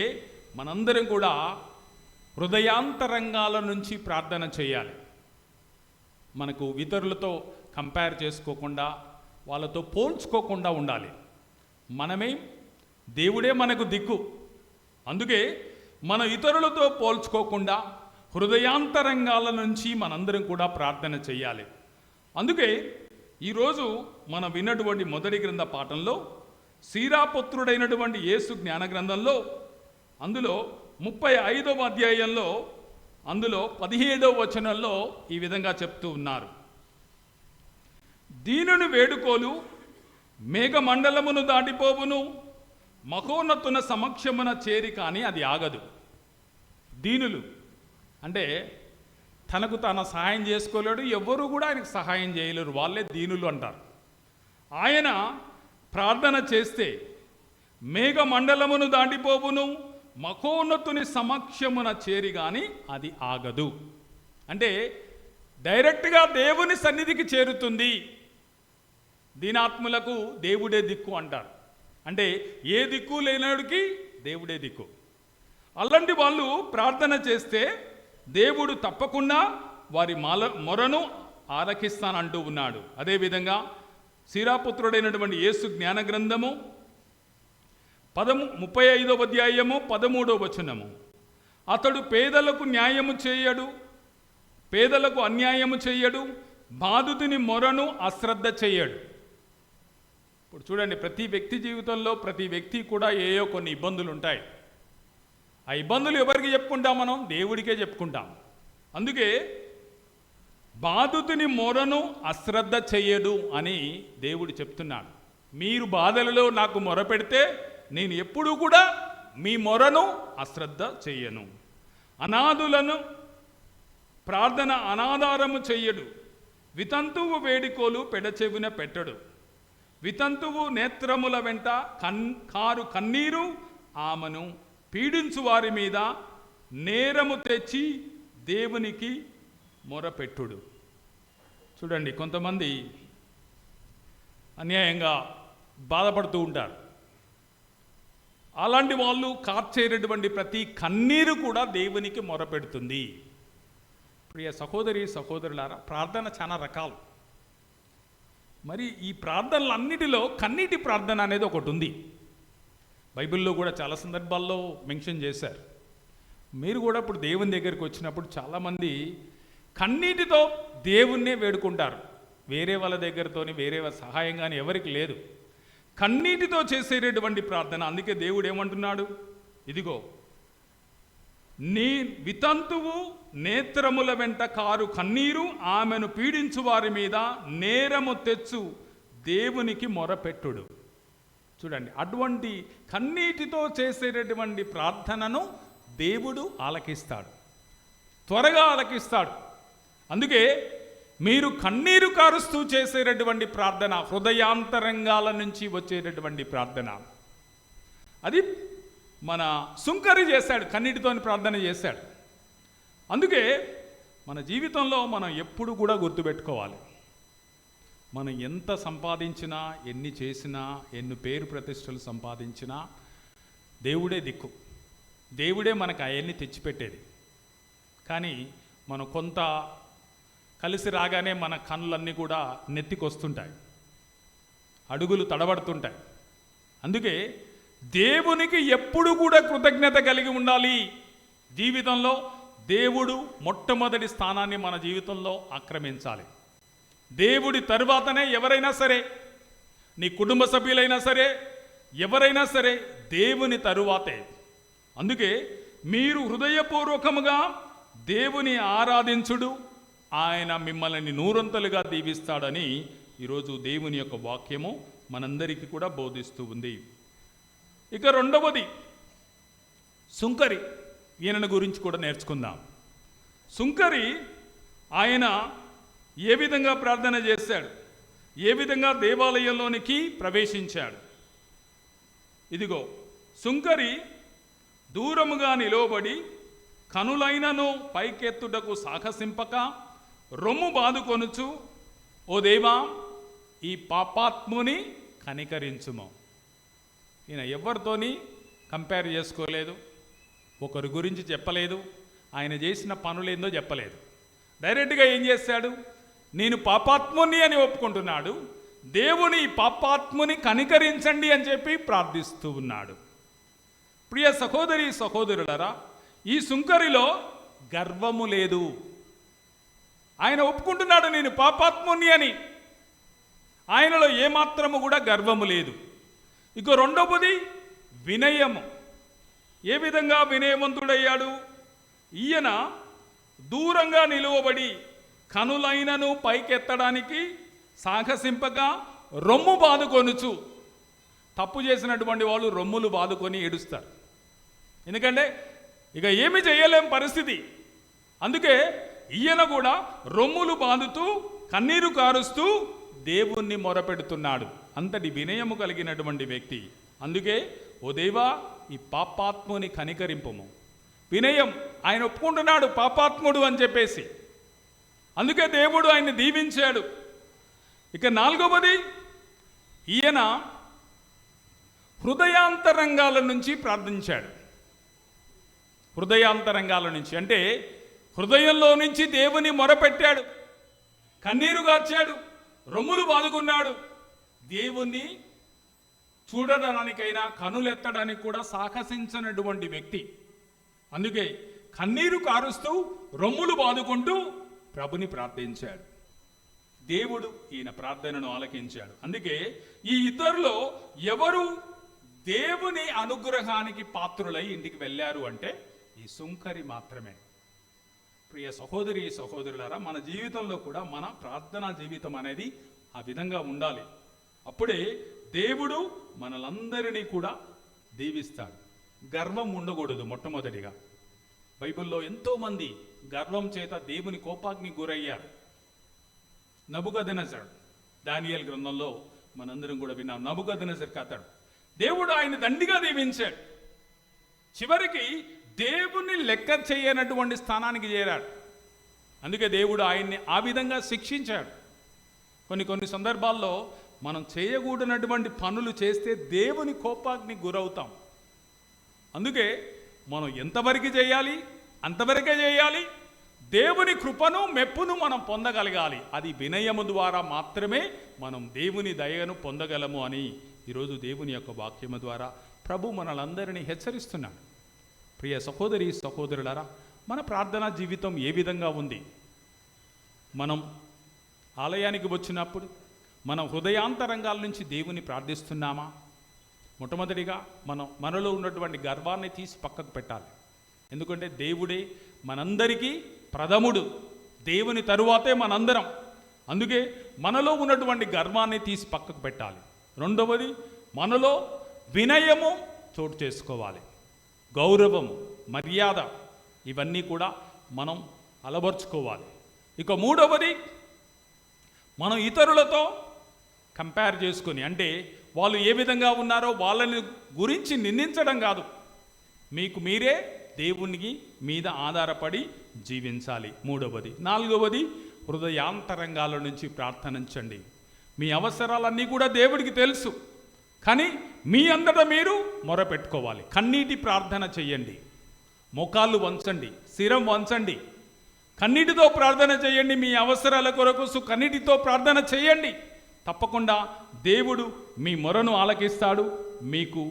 మనందరం కూడా హృదయాంతరంగాల నుంచి ప్రార్థన చేయాలి. మనకు ఇతరులతో కంపేర్ చేసుకోకుండా, వాళ్ళతో పోల్చుకోకుండా ఉండాలి. మనమే, దేవుడే మనకు దిక్కు. అందుకే మన ఇతరులతో పోల్చుకోకుండా హృదయాంతరంగాల నుంచి మనందరం కూడా ప్రార్థన చేయాలి. అందుకే ఈరోజు మనం విన్నటువంటి మొదటి గ్రంథ పాఠంలో, సీరాపుత్రుడైనటువంటి యేసు జ్ఞాన గ్రంథంలో, అందులో 35వ అధ్యాయంలో, అందులో 17వ వచనంలో ఈ విధంగా చెప్తూ ఉన్నారు. దీనుని వేడుకోలు మేఘమండలమును దాటిపోవును, మహోన్నతున సమక్షమున చేరి కానీ అది ఆగదు. దీనులు అంటే తనకు తాను సహాయం చేసుకోలేడు, ఎవ్వరూ కూడా ఆయనకు సహాయం చేయలేరు, వాళ్ళే దీనులు అంటారు. ఆయన ప్రార్థన చేస్తే మేఘమండలమును దాటిపోవును, మహోన్నతుని సమక్షమున చేరి గాని అది ఆగదు. అంటే డైరెక్ట్గా దేవుని సన్నిధికి చేరుతుంది. దీనాత్ములకు దేవుడే దిక్కు అంటారు. అంటే ఏ దిక్కు లేనివాడికి దేవుడే దిక్కు. అలాంటి వాళ్ళు ప్రార్థన చేస్తే దేవుడు తప్పకుండా వారి మొరను ఆలకిస్తానంటూ ఉన్నాడు. అదేవిధంగా శిరాపుత్రుడైనటువంటి యేసు జ్ఞాన గ్రంథము 35వ అధ్యాయము 13వ వచనము. అతడు పేదలకు న్యాయము చేయడు, పేదలకు అన్యాయము చేయడు, బాధితుని మొరను అశ్రద్ధ చేయడు. ఇప్పుడు చూడండి, ప్రతి వ్యక్తి జీవితంలో ప్రతి వ్యక్తి కూడా ఏయో కొన్ని ఇబ్బందులు ఉంటాయి. ఆ ఇబ్బందులు ఎవరికి చెప్పుకుంటాం? మనం దేవుడికే చెప్పుకుంటాం. అందుకే బాధితుని మొరను అశ్రద్ధ చెయ్యడు అని దేవుడు చెప్తున్నాడు. మీరు బాధలలో నాకు మొర పెడితే నేను ఎప్పుడూ కూడా మీ మొరను అశ్రద్ధ చెయ్యను. అనాథులను ప్రార్థన అనాధారము చెయ్యడు. వితంతువు వేడుకోలు పెడచెవిన పెట్టడు. వితంతువు నేత్రముల వెంట కారు కన్నీరు ఆమెను పీడించు వారి మీద నేరము తెచ్చి దేవునికి మొరపెట్టుడు. చూడండి, కొంతమంది అన్యాయంగా బాధపడుతూ ఉంటారు. అలాంటి వాళ్ళు కార్చేటటువంటి ప్రతి కన్నీరు కూడా దేవునికి మొరపెడుతుంది. ప్రియ సహోదరి సహోదరులారా, ప్రార్థన చాలా రకాలు. మరి ఈ ప్రార్థనలన్నిటిలో కన్నీటి ప్రార్థన అనేది ఒకటి ఉంది. బైబిల్లో కూడా చాలా సందర్భాల్లో మెన్షన్ చేశారు. మీరు కూడా ఇప్పుడు దేవుని దగ్గరికి వచ్చినప్పుడు చాలామంది కన్నీటితో దేవుణ్ణే వేడుకుంటారు. వేరే వాళ్ళ దగ్గరతోని వేరే సహాయం కానీ ఎవరికి లేదు. కన్నీటితో చేసేటటువంటి ప్రార్థన. అందుకే దేవుడు ఏమంటున్నాడు? ఇదిగో నీ వితంతువు నేత్రముల వెంట కారు కన్నీరు ఆమెను పీడించు వారి మీద నేరము తెచ్చు దేవునికి మొరపెట్టుడు. చూడండి, అటువంటి కన్నీటితో చేసేటటువంటి ప్రార్థనను దేవుడు ఆలకిస్తాడు, త్వరగా ఆలకిస్తాడు. అందుకే మీరు కన్నీరు కారుస్తూ చేసేటటువంటి ప్రార్థన, హృదయాంతరంగాల నుంచి వచ్చేటటువంటి ప్రార్థన, అది మన సుంకరి చేశాడు, కన్నీటితోని ప్రార్థన చేశాడు. అందుకే మన జీవితంలో మనం ఎప్పుడు కూడా గుర్తుపెట్టుకోవాలి, మనం ఎంత సంపాదించినా, ఎన్ని చేసినా, ఎన్ని పేరు ప్రతిష్టలు సంపాదించినా దేవుడే దిక్కు, దేవుడే మనకు అవన్నీ తెచ్చిపెట్టేది. కానీ మనం కొంత కలిసి రాగానే మన కన్నులన్నీ కూడా నెత్తికొస్తుంటాయి, అడుగులు తడబడుతుంటాయి. అందుకే దేవునికి ఎప్పుడు కూడా కృతజ్ఞత కలిగి ఉండాలి. జీవితంలో దేవుడు మొట్టమొదటి స్థానాన్ని మన జీవితంలో ఆక్రమించాలి. దేవుడి తరువాతనే ఎవరైనా సరే, నీ కుటుంబ సభ్యులైనా సరే, ఎవరైనా సరే దేవుని తరువాతే. అందుకే మీరు హృదయపూర్వకముగా దేవుని ఆరాధించుడు, ఆయన మిమ్మల్ని నూరంతలుగా దీవిస్తాడని ఈరోజు దేవుని యొక్క వాక్యము మనందరికీ కూడా బోధిస్తూ ఉంది. ఇక రెండవది సుంకరి. ఈయన గురించి కూడా నేర్చుకుందాం. సుంకరి ఆయన ఏ విధంగా ప్రార్థన చేశాడు, ఏ విధంగా దేవాలయంలోనికి ప్రవేశించాడు. ఇదిగో సుంకరి దూరముగా నిలవబడి కనులైనను పైకెత్తుటకు సాహసింపక రొమ్ము బాదుకొనుచు, ఓ దేవా ఈ పాపాత్ముని కనికరించుము. ఈయన ఎవరితోని కంపేర్ చేసుకోలేదు, ఒకరి గురించి చెప్పలేదు, ఆయన చేసిన పనులేందో చెప్పలేదు. డైరెక్ట్గా ఏం చేశాడు? నేను పాపాత్ముని అని ఒప్పుకుంటున్నాడు. దేవుని పాపాత్ముని కనికరించండి అని చెప్పి ప్రార్థిస్తూ ఉన్నాడు. ప్రియ సహోదరి సహోదరులరా, ఈ సుంకరిలో గర్వము లేదు. ఆయన ఒప్పుకుంటున్నాడు నేను పాపాత్ముని అని. ఆయనలో ఏమాత్రము కూడా గర్వము లేదు. ఇక రెండవది వినయము. ఏ విధంగా వినయవంతుడయ్యాడు? ఈయన దూరంగా నిలువబడి కనులైనను పైకెత్తడానికి సాహసింపగా రొమ్ము బాదుకొనుచు. తప్పు చేసినటువంటి వాళ్ళు రొమ్ములు బాదుకొని ఏడుస్తారు, ఎందుకంటే ఇక ఏమి చేయలేం పరిస్థితి. అందుకే ఈయన కూడా రొమ్ములు బాదుతూ కన్నీరు కారుస్తూ దేవుణ్ణి మొరపెడుతున్నాడు. అంతటి వినయము కలిగినటువంటి వ్యక్తి. అందుకే ఓ దేవా ఈ పాపాత్ముని కనికరింపుము. వినయం, ఆయన ఒప్పుకుంటున్నాడు పాపాత్ముడు అని చెప్పేసి, అందుకే దేవుడు ఆయన్ని దీవించాడు. ఇక 4వది, ఈయన హృదయాంతరంగాల నుంచి ప్రార్థించాడు. హృదయాంతరంగాల నుంచి అంటే హృదయంలో నుంచి దేవుని మొరపెట్టాడు, కన్నీరు గార్చాడు, రొమ్ములు బాదుకున్నాడు. దేవుణ్ణి చూడడానికైనా కనులెత్తడానికి కూడా సాహసించినటువంటి వ్యక్తి. అందుకే కన్నీరు కారుస్తూ రొమ్ములు బాదుకుంటూ ప్రభుని ప్రార్థించాడు. దేవుడు ఈయన ప్రార్థనను ఆలకించాడు. అందుకే ఈ ఇద్దరిలో ఎవరు దేవుని అనుగ్రహానికి పాత్రులై ఇంటికి వెళ్ళారు అంటే ఈ సుంకరి మాత్రమే. ప్రియ సహోదరి సహోదరులారా, మన జీవితంలో కూడా మన ప్రార్థనా జీవితం అనేది ఆ విధంగా ఉండాలి. అప్పుడే దేవుడు మనలందరినీ కూడా దీవిస్తాడు. గర్వం ఉండకూడదు. మొట్టమొదటిగా బైబిల్లో ఎంతోమంది గర్వం చేత దేవుని కోపాగ్ని గురయ్యారు. నబుకద్నెజర్, దానియేలు గ్రంథంలో మనందరం కూడా విన్నాం. నబుకద్నెజర్ కథడు. దేవుడు ఆయన దండిగా దీవించాడు. చివరికి దేవుని లెక్క చేయనటువంటి స్థానానికి చేరాడు. అందుకే దేవుడు ఆయన్ని ఆ విధంగా శిక్షించాడు. కొన్ని సందర్భాల్లో మనం చేయకూడనటువంటి పనులు చేస్తే దేవుని కోపాగ్ని గురవుతాం. అందుకే మనం ఎంతవరకు చేయాలి అంతవరకే చేయాలి. దేవుని కృపను మెప్పును మనం పొందగలగాలి. అది వినయము ద్వారా మాత్రమే మనం దేవుని దయను పొందగలము అని ఈరోజు దేవుని యొక్క వాక్యము ద్వారా ప్రభు మనలందరినీ హెచ్చరిస్తున్నాడు. ప్రియ సహోదరి సహోదరులారా, మన ప్రార్థనా జీవితం ఏ విధంగా ఉంది? మనం ఆలయానికి వచ్చినప్పుడు మన హృదయాంతరంగాల నుంచి దేవుని ప్రార్థిస్తున్నామా? మొట్టమొదటిగా మనలో ఉన్నటువంటి గర్వాన్ని తీసి పక్కకు పెట్టాలి. ఎందుకంటే దేవుడే మనందరికీ ప్రథముడు, దేవుని తరువాతే మనందరం. అందుకే మనలో ఉన్నటువంటి గర్వాన్ని తీసి పక్కకు పెట్టాలి. రెండవది, మనలో వినయము చోటు చేసుకోవాలి. గౌరవము, మర్యాద ఇవన్నీ కూడా మనం అలవర్చుకోవాలి. ఇక మూడవది, మనం ఇతరులతో కంపేర్ చేసుకొని, అంటే వాళ్ళు ఏ విధంగా ఉన్నారో వాళ్ళని గురించి నిందించడం కాదు, మీకు మీరే దేవునికి మీద ఆధారపడి జీవించాలి. మూడవది. నాలుగవది, హృదయాంతరంగాల నుంచి ప్రార్థించండి. మీ అవసరాలన్నీ కూడా దేవుడికి తెలుసు, కానీ మీ అంతటా మీరు మొరపెట్టుకోవాలి. కన్నీటి ప్రార్థన చెయ్యండి. మోకాళ్ళు వంచండి, శిరం వంచండి, కన్నీటితో ప్రార్థన చేయండి. మీ అవసరాల కొరకు కన్నీటితో ప్రార్థన చేయండి. తప్పకుండా దేవుడు మీ మొరను ఆలకిస్తాడు. మీకు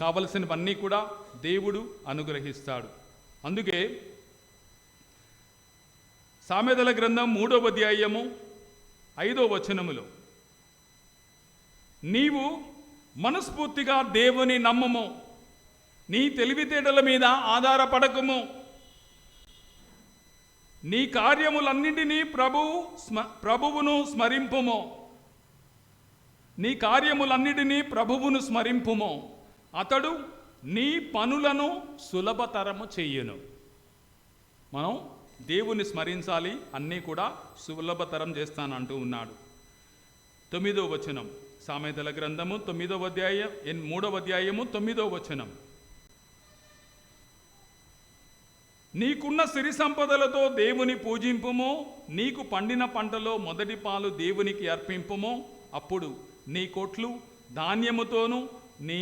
కావలసినవన్నీ కూడా దేవుడు అనుగ్రహిస్తాడు. అందుకే సామెతల గ్రంథం 3వ అధ్యాయము 5వ వచనములో, నీవు మనస్ఫూర్తిగా దేవుని నమ్మము, నీ తెలివితేటల మీద ఆధారపడకము, నీ కార్యములన్నింటినీ ప్రభువును స్మరింపుము, నీ కార్యములన్నిటినీ ప్రభువును స్మరింపుము, అతడు నీ పనులను సులభతరము చెయ్యును. మనం దేవుని స్మరించాలి, అన్నీ కూడా సులభతరం చేస్తానంటూ ఉన్నాడు. 9వ వచనం, సామెతల గ్రంథము 9వ అధ్యాయం 3వ అధ్యాయము 9వ వచనం, నీకున్న సిరి సంపదలతో దేవుని పూజింపుము, నీకు పండిన పంటలో మొదటి పాలు దేవునికి అర్పింపుము, అప్పుడు నీ కొట్లు ధాన్యముతోనూ నీ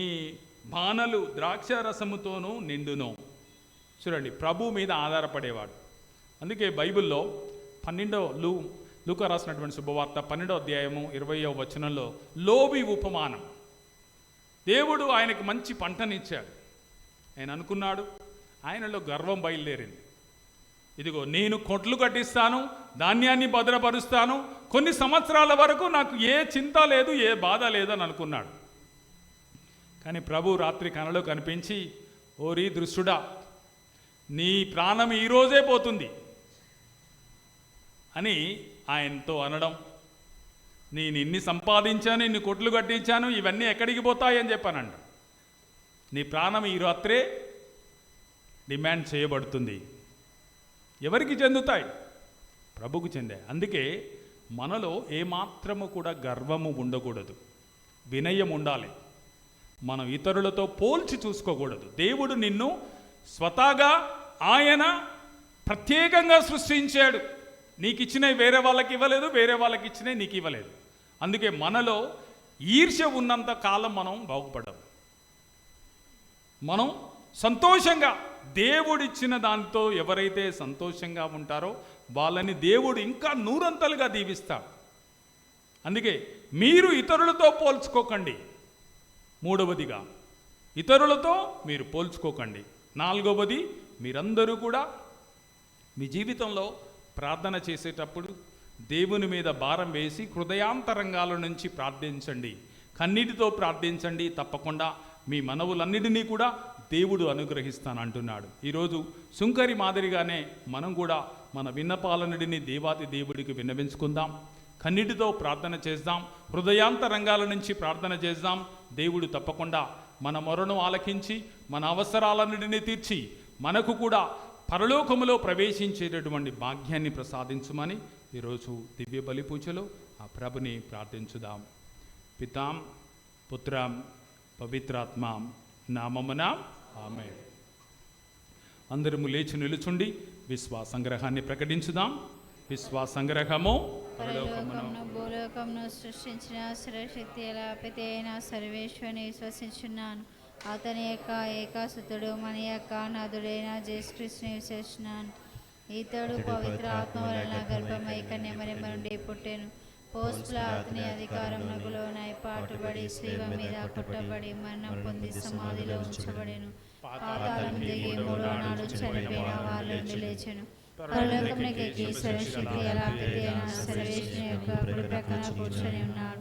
బాణలు ద్రాక్ష రసముతోనూ నిండును. చూడండి, ప్రభు మీద ఆధారపడేవాడు. అందుకే బైబిల్లో 12 లూకా రాసినటువంటి శుభవార్త 12వ అధ్యాయము 20వ వచనంలో లోబి ఉపమానం. దేవుడు ఆయనకు మంచి పంటనిచ్చాడు. ఆయన అనుకున్నాడు, ఆయనలో గర్వం బయలుదేరింది. ఇదిగో నేను కొట్లు కట్టిస్తాను, ధాన్యాన్ని భద్రపరుస్తాను, కొన్ని సంవత్సరాల వరకు నాకు ఏ చింత లేదు, ఏ బాధ లేదని అనుకున్నాడు. కానీ ప్రభు రాత్రి కలలో కనిపించి, ఓరి దృష్టుడా, నీ ప్రాణం ఈరోజే పోతుంది అని ఆయనతో అనడం, నేను ఇన్ని సంపాదించాను, ఇన్ని కొట్లు కట్టించాను, ఇవన్నీ ఎక్కడికి పోతాయని చెప్పానంట. నీ ప్రాణం ఈ రాత్రే డిమాండ్ చేయబడుతుంది. ఎవరికి చెందుతాయి? ప్రభుకు చెందాయి. అందుకే మనలో ఏమాత్రము కూడా గర్వము ఉండకూడదు, వినయం ఉండాలి. మనం ఇతరులతో పోల్చి చూసుకోకూడదు. దేవుడు నిన్ను స్వతహాగా ఆయన ప్రత్యేకంగా సృష్టించాడు. నీకు ఇచ్చినవి వేరే వాళ్ళకి ఇవ్వలేదు, వేరే వాళ్ళకి ఇచ్చినవి నీకు ఇవ్వలేదు. అందుకే మనలో ఈర్ష్య ఉన్నంత కాలం మనం బాగుపడం. మనం సంతోషంగా దేవుడిచ్చిన దాంతో ఎవరైతే సంతోషంగా ఉంటారో వాళ్ళని దేవుడు ఇంకా నూరంతలుగా దీవిస్తాడు. అందుకే మీరు ఇతరులతో పోల్చుకోకండి. మూడవదిగా ఇతరులతో మీరు పోల్చుకోకండి. నాలుగవది, మీరందరూ కూడా మీ జీవితంలో ప్రార్థన చేసేటప్పుడు దేవుని మీద భారం వేసి హృదయాంతరంగాల నుంచి ప్రార్థించండి, కన్నీటితో ప్రార్థించండి. తప్పకుండా మీ మనవులన్నిటినీ కూడా దేవుడు అనుగ్రహిస్తానంటున్నాడు. ఈరోజు సుంకరి మాదిరిగానే మనం కూడా మన విన్నపాలన్నిటినీ దేవాతి దేవుడికి విన్నవించుకుందాం, కన్నీటితో ప్రార్థన చేద్దాం, హృదయాంతరంగాల నుంచి ప్రార్థన చేద్దాం. దేవుడు తప్పకుండా మన మొరను ఆలకించి మన అవసరాలన్నిటినీ తీర్చి మనకు కూడా పరలోకములో ప్రవేశించేటటువంటి భాగ్యాన్ని ప్రసాదించమని ఈరోజు దివ్య బలి పూజలో ఆ ప్రభుని ప్రార్థించుదాం. పితాం పుత్రం పవిత్రాత్మాం నామమున ఆమేన్. అందరము లేచి నిలుచుండి విశ్వాసంగ్రహాన్ని ప్రకటించుదాం. విశ్వాసంగ్రహము పరలోకమును భూలోకమును సృష్టించిన సర్వశక్తి పిత అయిన సర్వేశ్వరుని విశ్వసించున్నాను. అతని యొక్క ఏకాసుతుడు మన యొక్క నాథుడైన యేసుక్రీస్తుని విశ్వసించున్నాను. ఇతడు పవిత్ర ఆత్మ వలన గర్భమై కన్యమరిమ నుండి పుట్టెను. పోస్టుల అతని అధికారమునకు లోనై పాటుబడి శిలువ మీద కొట్టబడి మరణం పొంది సమాధిలో ఉంచబడెను. పాతాళం దిగి మూడో నాడు చనిపోయిన వారి నుండి లేచెను. పరలోకమునకు ఎక్కి సర్వశక్తి పితైన సర్వేశ్వరుని యొక్క కుడి ప్రక్కన కూర్చొని ఉన్నాడు.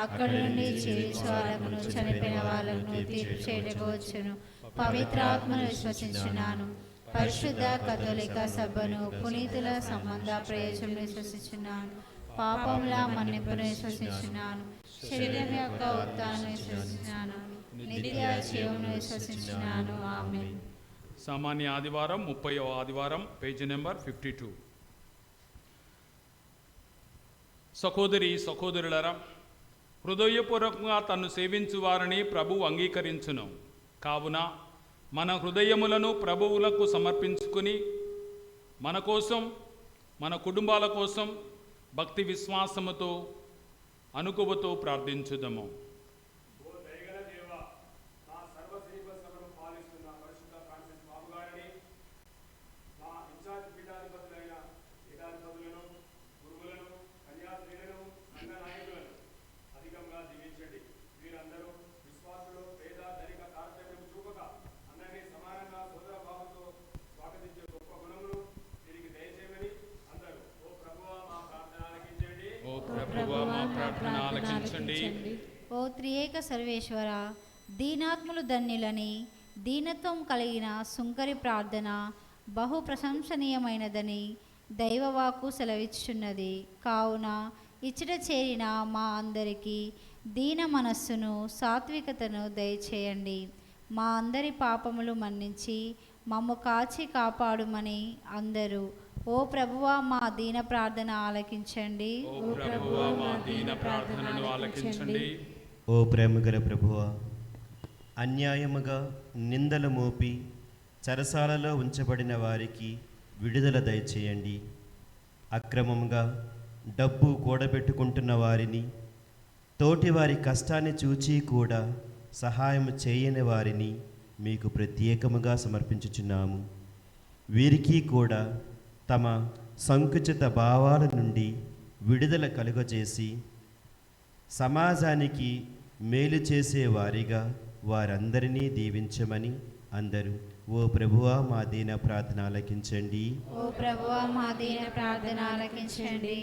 అక్కడి నుండి జీవించు వాళ్ళకును చనిపోయిన వాళ్ళను తీర్పు చేయటకు వచ్చును. పవిత్ర ఆత్మను విశ్వసించున్నాను. పరిశుద్ధ కథోలిక సభను పునీతుల సంబంధ ప్రయోజనం విశ్వసించున్నాను. పాపముల మన్నింపును విశ్వసించున్నాను. శరీరం యొక్క ఉత్థానం విశ్వసించున్నాను. నిత్య జీవమును విశ్వసించున్నాను. ఆమేన్. సామాన్య ఆదివారం 30వ ఆదివారం, పేజీ నెంబర్ 52. సహోదరి సహోదరులరా, హృదయపూర్వకంగా తన్ను సేవించు వారిని ప్రభువు అంగీకరించును. కావున మన హృదయములను ప్రభువులకు సమర్పించుకుని మన కోసం, మన కుటుంబాల కోసం భక్తి విశ్వాసముతో అనుకువతో ప్రార్థించుదము. ఓ త్రియేక సర్వేశ్వర, దీనాత్ములు ధన్యులని దీనత్వం కలిగిన సుంకరి ప్రార్థన బహు ప్రశంసనీయమైనదని దైవవాక్కు సెలవిచ్చున్నది. కావున ఇచ్చట చేరిన మా అందరికీ దీన మనస్సును సాత్వికతను దయచేయండి. మా అందరి పాపములు మన్నించి మమ్ము కాచి కాపాడుమని అందరూ ఓ ప్రభువా మా దీన ప్రార్థన ఆలకించండి. ఓ ప్రభువా మా దీన ప్రార్థనను ఆలకించండి. ఓ ప్రేమగల ప్రభువా, అన్యాయముగా నిందలు మోపి చెరసాలలో ఉంచబడిన వారికి విడుదల దయచేయండి. అక్రమంగా డబ్బు కూడబెట్టుకుంటున్న వారిని, తోటి వారి కష్టాన్ని చూచి కూడా సహాయం చేయని వారిని మీకు ప్రత్యేకముగా సమర్పించుచున్నాము. వీరికి కూడా తమ సంకుచిత భావాల నుండి విడుదల కలుగజేసి సమాజానికి మేలు చేసే వారిగా వారందరినీ దీవించమని అందరూ ఓ ప్రభువా మా దీన ప్రార్థన ఆలకించండి. ఓ ప్రభువా మా దీన ప్రార్థన ఆలకించండి.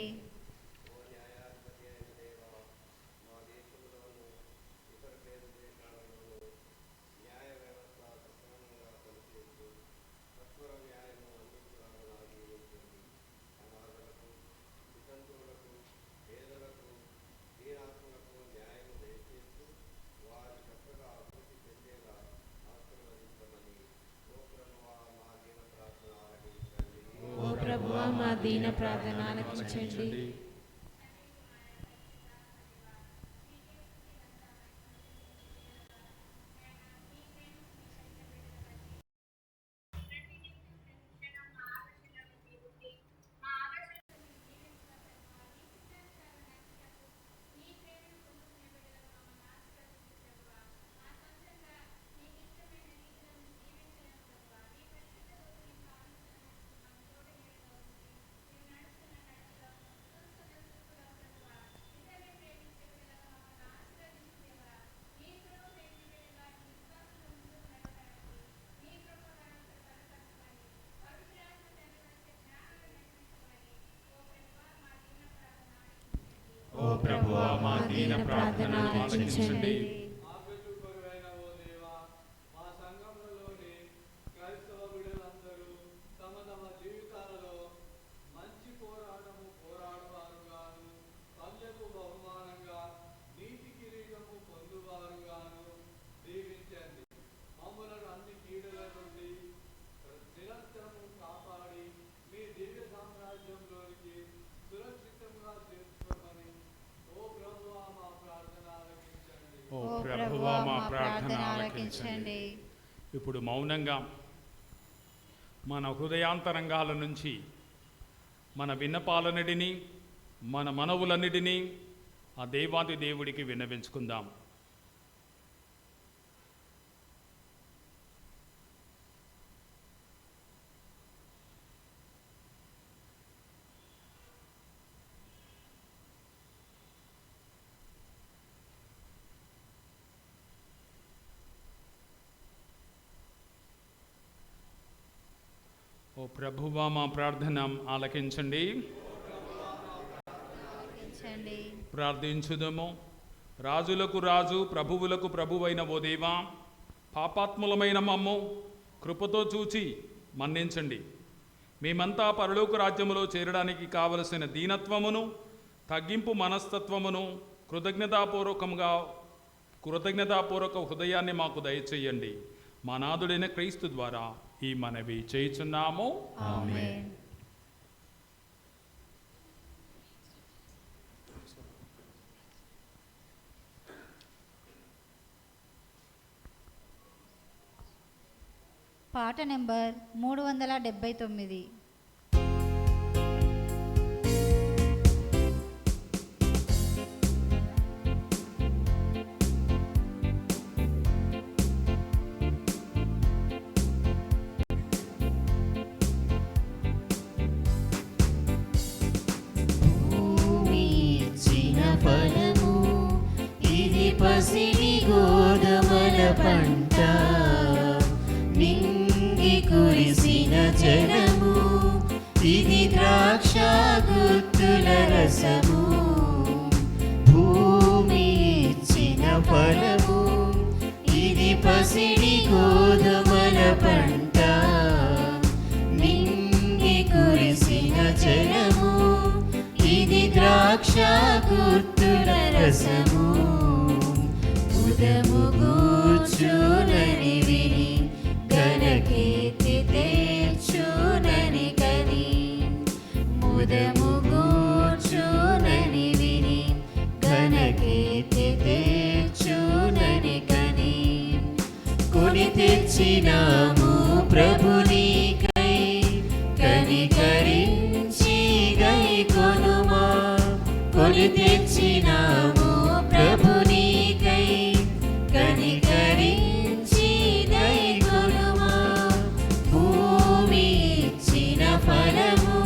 ప్రభువా మా దీన ప్రార్థన ఆలకించండి. దీన ప్రార్థన ఆలకించండి. ఓ ప్రభువా మా ప్రార్థన ఆలకించండి. ఇప్పుడు మౌనంగా మన హృదయాంతరంగాల నుంచి మన విన్నపాలన్నిటినీ మన మనవులన్నిటినీ ఆ దేవాది దేవుడికి విన్నవించుకుందాం. ఓ ప్రభువా మా ప్రార్థన ఆలకించండి. ప్రార్థించుదము. రాజులకు రాజు ప్రభువులకు ప్రభువైన ఓ దేవా, పాపాత్ములమైన మమ్ము కృపతో చూచి మన్నించండి. మేమంతా పరలోక రాజ్యములో చేరడానికి కావలసిన దీనత్వమును తగ్గింపు మనస్తత్వమును కృతజ్ఞతాపూర్వక హృదయాన్ని మాకు దయచేయండి. మా నాథుడైన క్రీస్తు ద్వారా ఈ మనవి చేయుచున్నాము. ఆమేన్. పాట నెంబర్ 379. ఫలము ఇది పసిడి గోధుమల పంట, నింగి కురిసిన జలము ఇది ద్రాక్ష గుత్తుల రసము. భూమి ఇచ్చిన ఫలము ఇది పసిడి గోధుమల పంట, నింగి కురిసిన జలము ఇది ద్రాక్ష గుత్తుల రసము. ఉదము గూర్చునని విని ఘనకీర్తి తేర్చునని కని, ఉదము గూర్చునని విని ఘనకీర్తి తేర్చునని కని, కొని తెచ్చినాము ప్రభునికై కనికరించి గై కొనుమా. కొని తెచ్చినాము ప్రభునికై కనికరించి గై కొనుమా. భూమి ఇచ్చిన ఫలము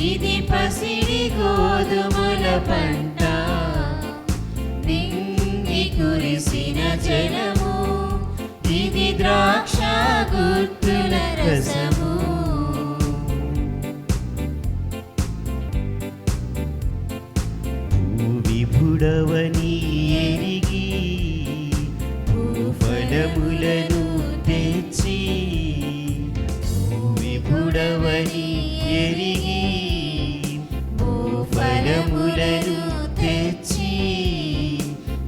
ఇది పసిడి గోధుమల పంట, నింగి కురిసిన జలము ఇది ద్రాక్ష గుత్తుల రసము. భూవిభుడవని ఎరిగి భూఫలములను తెచ్చి, భూవిభుడవని ఎరిగి భూఫలములను తెచ్చి,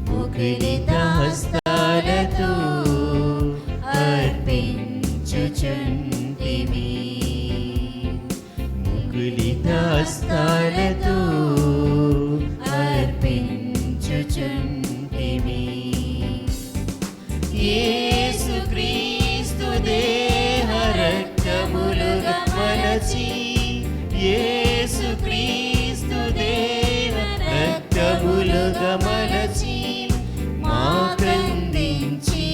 ముకులిత హస్తాలతో అర్పించుచుంటిమి. ముకులిత హస్తాలతో అర్పించుచుంటిమి. యేసుక్రీస్తు దేహ రక్తములుగా మలచి, యేసుక్రీస్తు దేహ రక్తములుగా మలచి, మాకందించి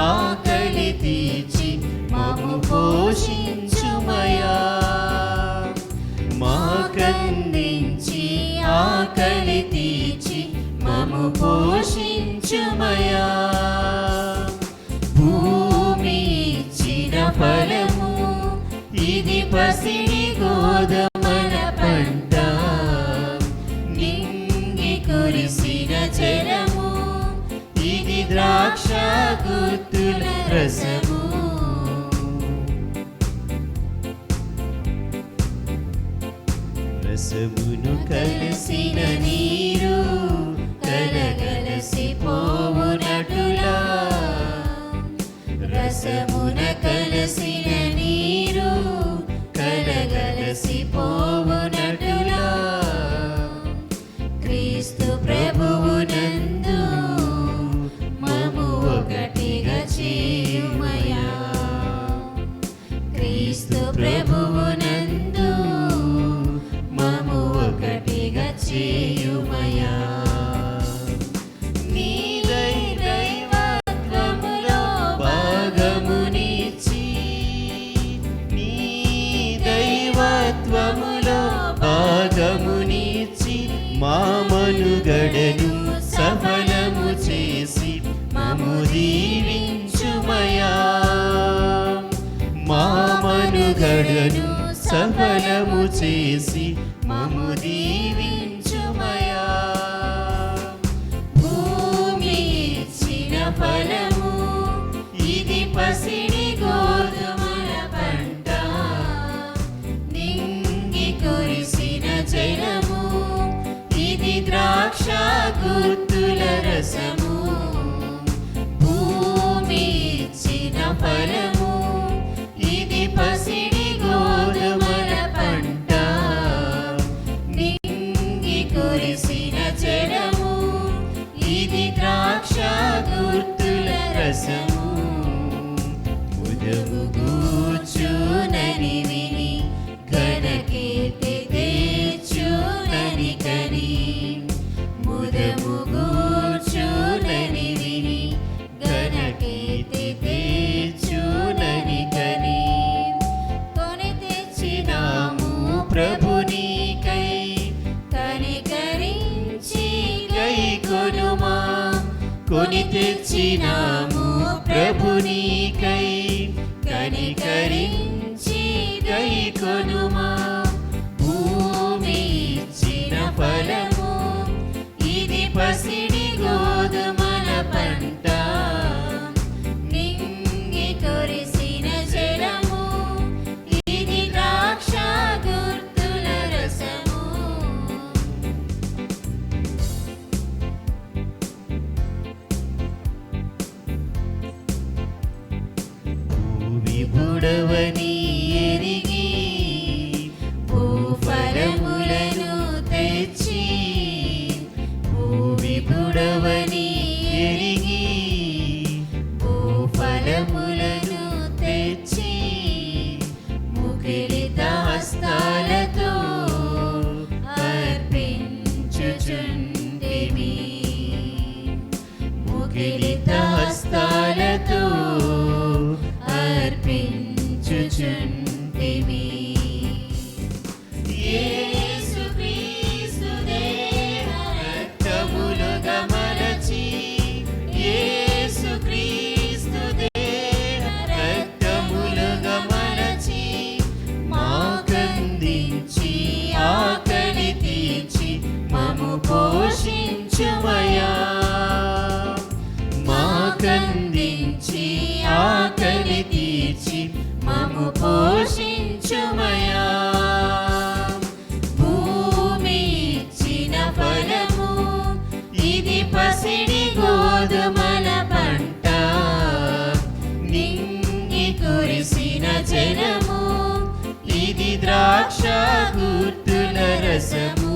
ఆకలి తీర్చి మము పోషించుమయా. మాకందించి ఆకలి తీర్చి మము పోషించుమయా. భూమి ఇచ్చిన ఫలము ఇది పసిడి గోధుమల పంట, నింగి కురిసిన జలము, ఇది ద్రాక్ష గుత్తుల రసము. రసమును కలిసిన నీరు కలగలసి పోవునటులా, రసమున కలిసిన నీరు కలగలసి పోవునటులా, క్రీస్తు ప్రభువునందు మము ఒకటిగా చేయుమయా, క్రీస్తు ప్రభువునందు మము ఒకటిగా చేయుమయా. నీ దైవత్వములో భాగమునిచ్చి, నీ దైవత్వములో భాగమునిచ్చి, మా మనుగడను సఫలము చేసి మము దీవించుమయా, మా మనుగడను సఫలము చేసి మము దీవించుమయా. భూమి ఇచ్చిన ఫలము, ఇది పసిడి గోధుమల పంట, నింగి కురిసిన జలము, ఇది ద్రాక్ష గుత్తుల రసము. భూమి ఇచ్చిన ఫలము, ఇది పసిడి గోధుమల పంట, నింగి కురిసిన జలము, ఇది ద్రాక్ష గుత్తుల రసము. ఉదము గూర్చునని విని ఘనకీర్తి తెచ్చునని కని, ముదము గూర్చునని విని ఘనకీర్తి తెచ్చునని కని, కొని తెచ్చినాము ప్రభునికై, కనికరించి గైకొనుమా, కొని తెచ్చినాము ప్రభునికై, కనికరించి గైకొనుమా. భూమి ఇచ్చిన ఫలము, ఇది పసిడి గోధుమల పంట, నింగి కురిసిన జలము, ఇది ద్రాక్ష గుత్తుల రసము. విభుడవని ఎరిగి భూఫలములను తెచ్చి, భూవిభుడవని ఎరిగి భూఫలములను తెచ్చి, ముఖిలిత హస్తాలతో అర్పించుచుంటిమి, ముఖిలిత హస్తాలతో అర్పించుచుంటిమి. యేసుక్రీస్తు దేహ రక్తములుగా మలచి, యేసుక్రీస్తు దేహ రక్తములుగా మలచి, మాకందించి ఆకలి తీర్చి మము పోషించుమయా, మాకందించి ఆకలి తీర్చి మము పోషించుమయా. భూమి ఇచ్చిన ఫలము, ఇది పసిడి గోధుమల పంట, నింగి కురిసిన జలము, ఇది ద్రాక్ష గుత్తుల రసము.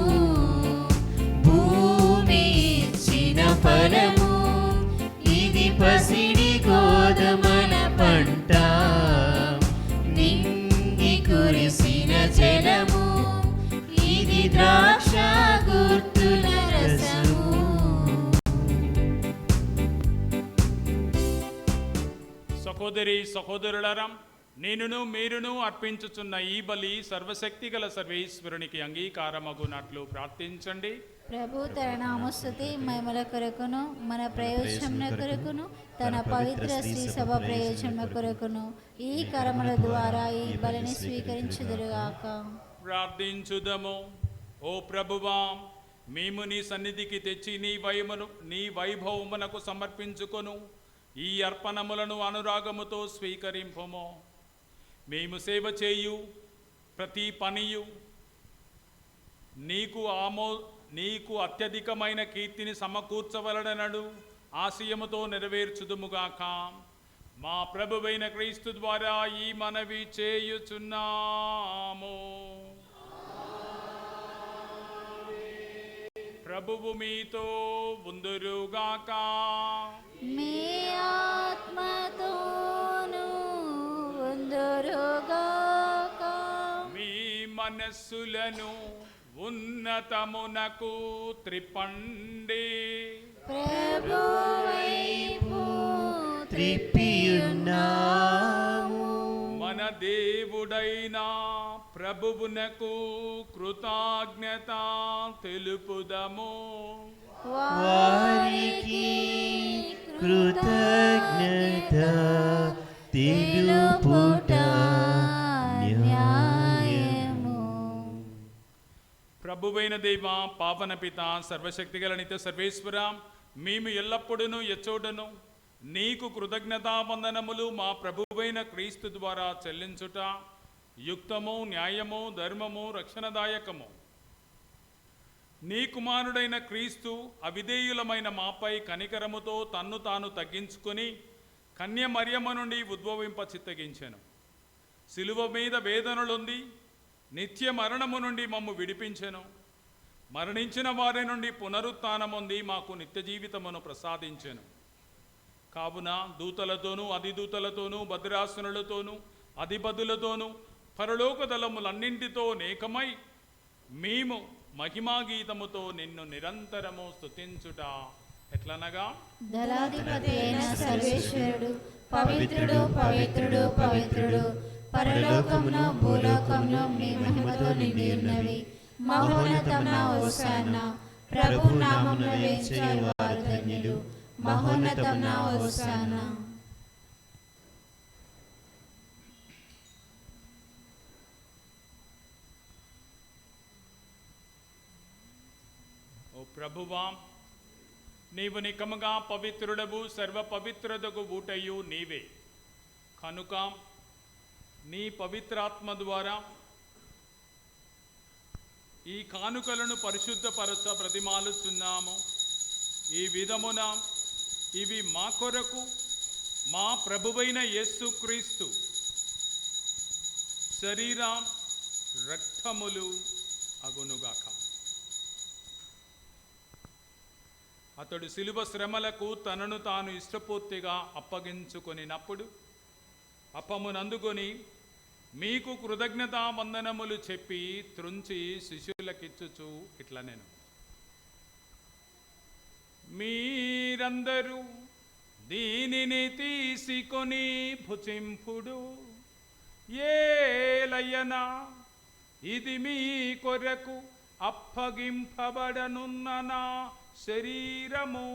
భూమి ఇచ్చిన ఫలము, ఇది పసిడి గోధుమల పంట, నింగి కురిసిన జలము, ఇది ద్రాక్ష గుత్తుల రసము. సహోదరి సహోదరులారా, నేనును మీరును అర్పించుచున్న ఈ బలి సర్వశక్తిగల సర్వేశ్వరునికి అంగీకారమగునట్లు ప్రార్థించండి. ప్రభు తన నామస్తుతి మహిమల కొరకును మన ప్రయోజనం కొరకును తన పవిత్ర శ్రీ సభ ప్రయోజనం కొరకును ఈ కర్మల ద్వారా ఈ బలిని స్వీకరించుదురుగాక. ప్రార్థించుదము. ఓ ప్రభువా, మేము నీ సన్నిధికి తెచ్చి నీ వైభవమునకు సమర్పించుకొను ఈ అర్పణములను అనురాగముతో స్వీకరింపము. మేము సేవ చేయు ప్రతి పనియు నీకు అత్యధికమైన కీర్తిని సమకూర్చవలనడు ఆశయముతో నెరవేర్చుదుముగాక. మా ప్రభువైన క్రీస్తు ద్వారా ఈ మనవి చేయుచున్నాము. ప్రభువు మీతో ఉందురుగాక. మీ ఆత్మతోను ఉందురుగాక. మీ మనస్సులను ఉన్నతమునకు త్రిప్పండి. ప్రభువైపు త్రిప్పియున్నాము. మన దేవుడైన ప్రభువునకు కృతజ్ఞత తెలుపుదము. వారికి కృతజ్ఞత తెలుపుట న్యాయము. ప్రభువైన దేవ, పావన పిత, సర్వశక్తిగల నిత్య సర్వేశ్వర, మేము ఎల్లప్పుడూ ఎచ్చోటను నీకు కృతజ్ఞతావందనములు మా ప్రభువైన క్రీస్తు ద్వారా చెల్లించుట యుక్తము, న్యాయము, ధర్మము, రక్షణదాయకము. నీ కుమారుడైన క్రీస్తు అవిధేయులమైన మాపై కనికరముతో తన్ను తాను తగ్గించుకొని కన్య మరియమ్మ నుండి ఉద్భవింప చిత్తగించెను. శిలువ మీద వేదనలుంది నిత్య మరణము నుండి మమ్ము విడిపించెను. మరణించిన వారి నుండి పునరుత్థానముంది మాకు నిత్య జీవితమును ప్రసాదించెను. కావున దూతలతోనూ అధిదూతలతోనూ భద్రాసనులతోనూ అధిపతులతోనూ పరలోక దళములన్నింటితో నేకమై మేము మహిమాగీతముతో నిన్ను నిరంతరము స్తుతించుట ఎట్లనగా, దళాధిపతి అయిన సర్వేశ్వరుడు పవిత్రుడు పవిత్రుడు పవిత్రుడు, పరలోకమును భూలోకమును నీ మహిమతో నిండి ఉన్నవి. మహోన్నతమున హోసన్నా, ప్రభు నామమున వేంచేవారు ధన్యులు. మహోన్నతమున హోసన్నా. ఓ ప్రభువా, నీవు నికముగా పవిత్రుడవు, సర్వ పవిత్రతకు ఊటయు నీవే. కనుక నీ పవిత్రాత్మ ద్వారా ఈ కానుకలను పరిశుద్ధపరచ ప్రతిమాలుస్తున్నాము. ఈ విధమున ఇవి మా కొరకు మా ప్రభువైన యేసుక్రీస్తు శరీర రక్తములు అగునుగాక. అతడు శిలువ శ్రమలకు తనను తాను ఇష్టపూర్తిగా అప్పగించుకొనినప్పుడు అప్పమునందుకొని మీకు కృతజ్ఞతా వందనములు చెప్పి త్రుంచి శిష్యులకిచ్చుచు ఇట్లా నేను, మీరందరూ దీనిని తీసుకొని భుజింపుడు. ఏలయనా ఇది మీ కొరకు అప్పగింపబడనున్న నా శరీరము.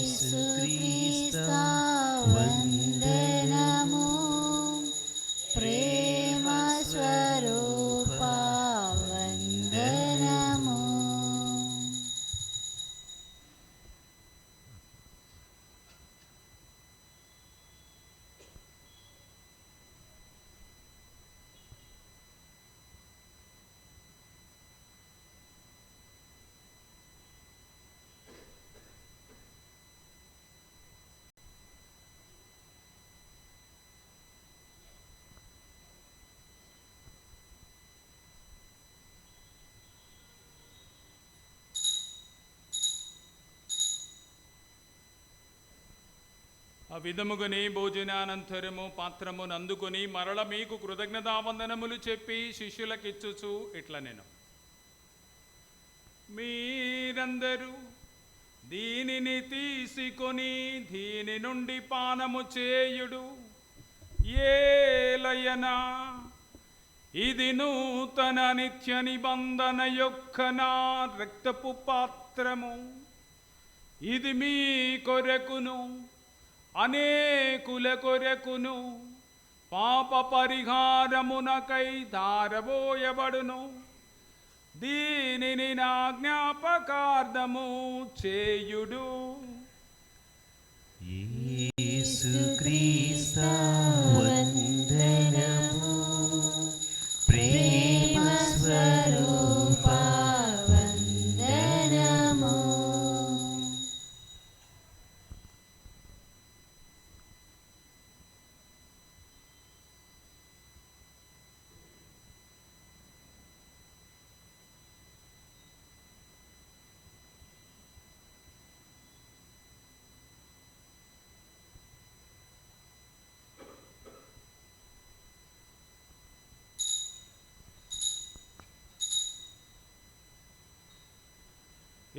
యేసుక్రీస్తు వందనము. ప్రేమ స్వరూప వందనము. ఆ విధముగానే భోజనానంతరము పాత్రమును అందుకొని మరల మీకు కృతజ్ఞతావందనములు చెప్పి శిష్యులకిచ్చుచు ఇట్లా నేను, మీరందరూ దీనిని తీసుకొని దీని నుండి పానము చేయుడు. ఏలయనా ఇది నూతన నిత్య నిబంధన యొక్క నా రక్తపు పాత్రము. ఇది మీ కొరకును అనేకుల కొరకును పాప పరిహారమునకై ధారబోయబడును. దీనిని నా జ్ఞాపకార్థము చేయుడు. యేసుక్రీస్తా వందనము, ప్రేమ స్వరూపా వందనము.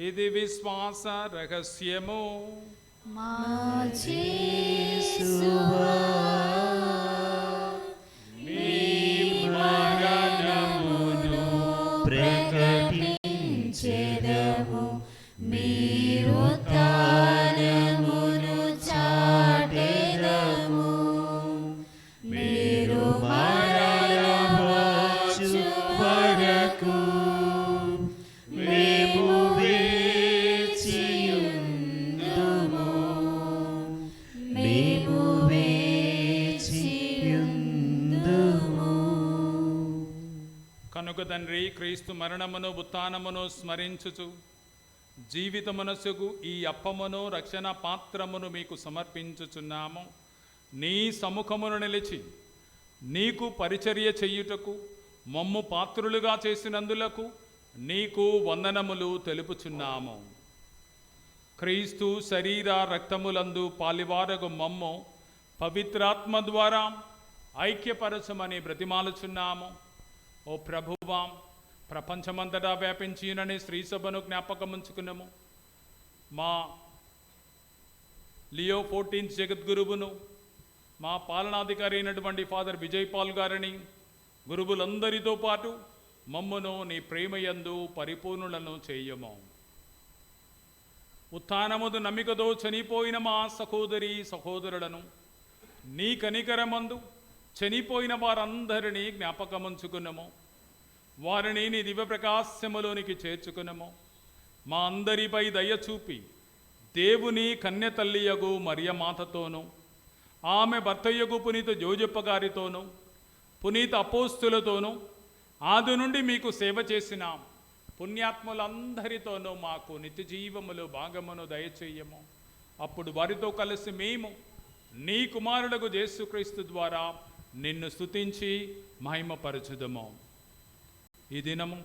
ఇది విశ్వాస రహస్యము. మా యేసువా, మీ మరణమును ప్రకటించెదము, మీ ఉత్థానమును చాటెదము. మీరు మరలవచ్చు వరకు మేము వేచియుందుము, మేము వేచియుందుము. కనుక తండ్రి, క్రీస్తు మరణమును ఉత్థానమును స్మరించుచు జీవితమునసుగు ఈ అప్పమును రక్షణ పాత్రమును మీకు సమర్పించుచున్నాము. నీ సముఖమును నిలిచి నీకు పరిచర్య చెయ్యుటకు మమ్ము పాత్రులుగా చేసినందులకు నీకు వందనములు తెలుపుచున్నాము. క్రీస్తు శరీర రక్తములందు పాలివారగు మమ్ము పవిత్రాత్మ ద్వారా ఐక్యపరచమని బ్రతిమాలుచున్నాము. ఓ ప్రభువా, ప్రపంచమంతటా వ్యాపించినని శ్రీసభను జ్ఞాపకముంచుకున్నాము. మా లియో 14th జగద్గురువును, మా పాలనాధికారి అయినటువంటి ఫాదర్ విజయ్ పాల్ గారిని, గురువులందరితో పాటు మమ్మును నీ ప్రేమయందు పరిపూర్ణులను చేయము. ఉత్థానముదు నమ్మికతో చనిపోయిన మా సహోదరి సహోదరులను నీ కనికరమందు చనిపోయిన వారందరినీ జ్ఞాపకముంచుకున్నాము. వారిని నీ దివ్య ప్రకాశములోనికి చేర్చుకున్నాము. మా అందరిపై దయ చూపి దేవుని కన్యతల్లియగు మరియమాతతోనూ, ఆమె భర్తయ్యగు పునీత జోజప్ప గారితోనూ, పునీత అపోస్తులతోనూ, ఆది నుండి మీకు సేవ చేసిన పుణ్యాత్ములందరితోనూ మాకు నిత్య జీవములు భాగమును దయచేయము. అప్పుడు వారితో కలిసి మేము నీ కుమారుడకు యేసుక్రీస్తు ద్వారా నిన్ను స్తుతించి మహిమపరచుదము. ఈ దినము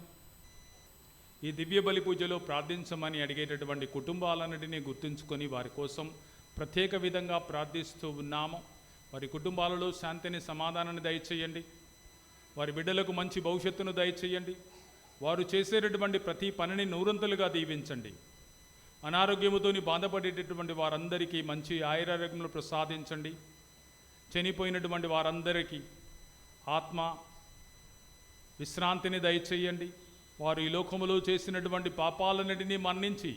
ఈ దివ్య బలి పూజలో ప్రార్థించమని అడిగేటటువంటి కుటుంబాలన్నిటినీ గుర్తుంచుకొని వారి కోసం ప్రత్యేక విధంగా ప్రార్థిస్తూ ఉన్నాము. వారి కుటుంబాలలో శాంతిని, సమాధానాన్ని దయచేయండి. వారి బిడ్డలకు మంచి భవిష్యత్తును దయచేయండి. వారు చేసేటటువంటి ప్రతి పనిని నూరంతలుగా దీవించండి. అనారోగ్యముతోని బాధపడేటటువంటి వారందరికీ మంచి ఆయురారోగ్యములు ప్రసాదించండి. చనిపోయినటువంటి వారందరికీ ఆత్మ విశ్రాంతిని దయచేయండి. వారు ఈ లోకములో చేసినటువంటి పాపాలన్నిటినీ మన్నించి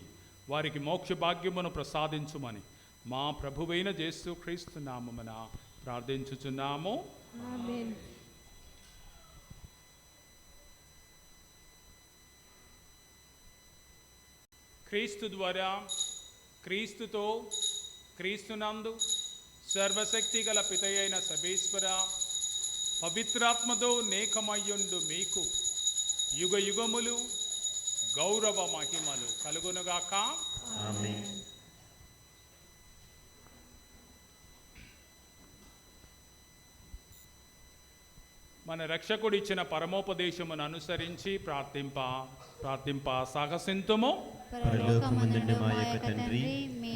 వారికి మోక్ష భాగ్యమును ప్రసాదించుమని మా ప్రభువైన యేసుక్రీస్తు నామమున ప్రార్థించుచున్నాము. ఆమేన్. క్రీస్తు ద్వారా, క్రీస్తుతో, క్రీస్తునందు సర్వశక్తి గల పితయైన సర్వేశ్వర పవిత్రాత్మతో నేకమయ్యుండు మీకు యుగ యుగములు గౌరవ మహిమలు కలుగునుగాక. ఆమేన్. మన రక్షకుడు ఇచ్చిన పరమోపదేశమును అనుసరించి ప్రార్థింప సాహసింతుము. పరలోకమందుండు మా యొక్క తండ్రి,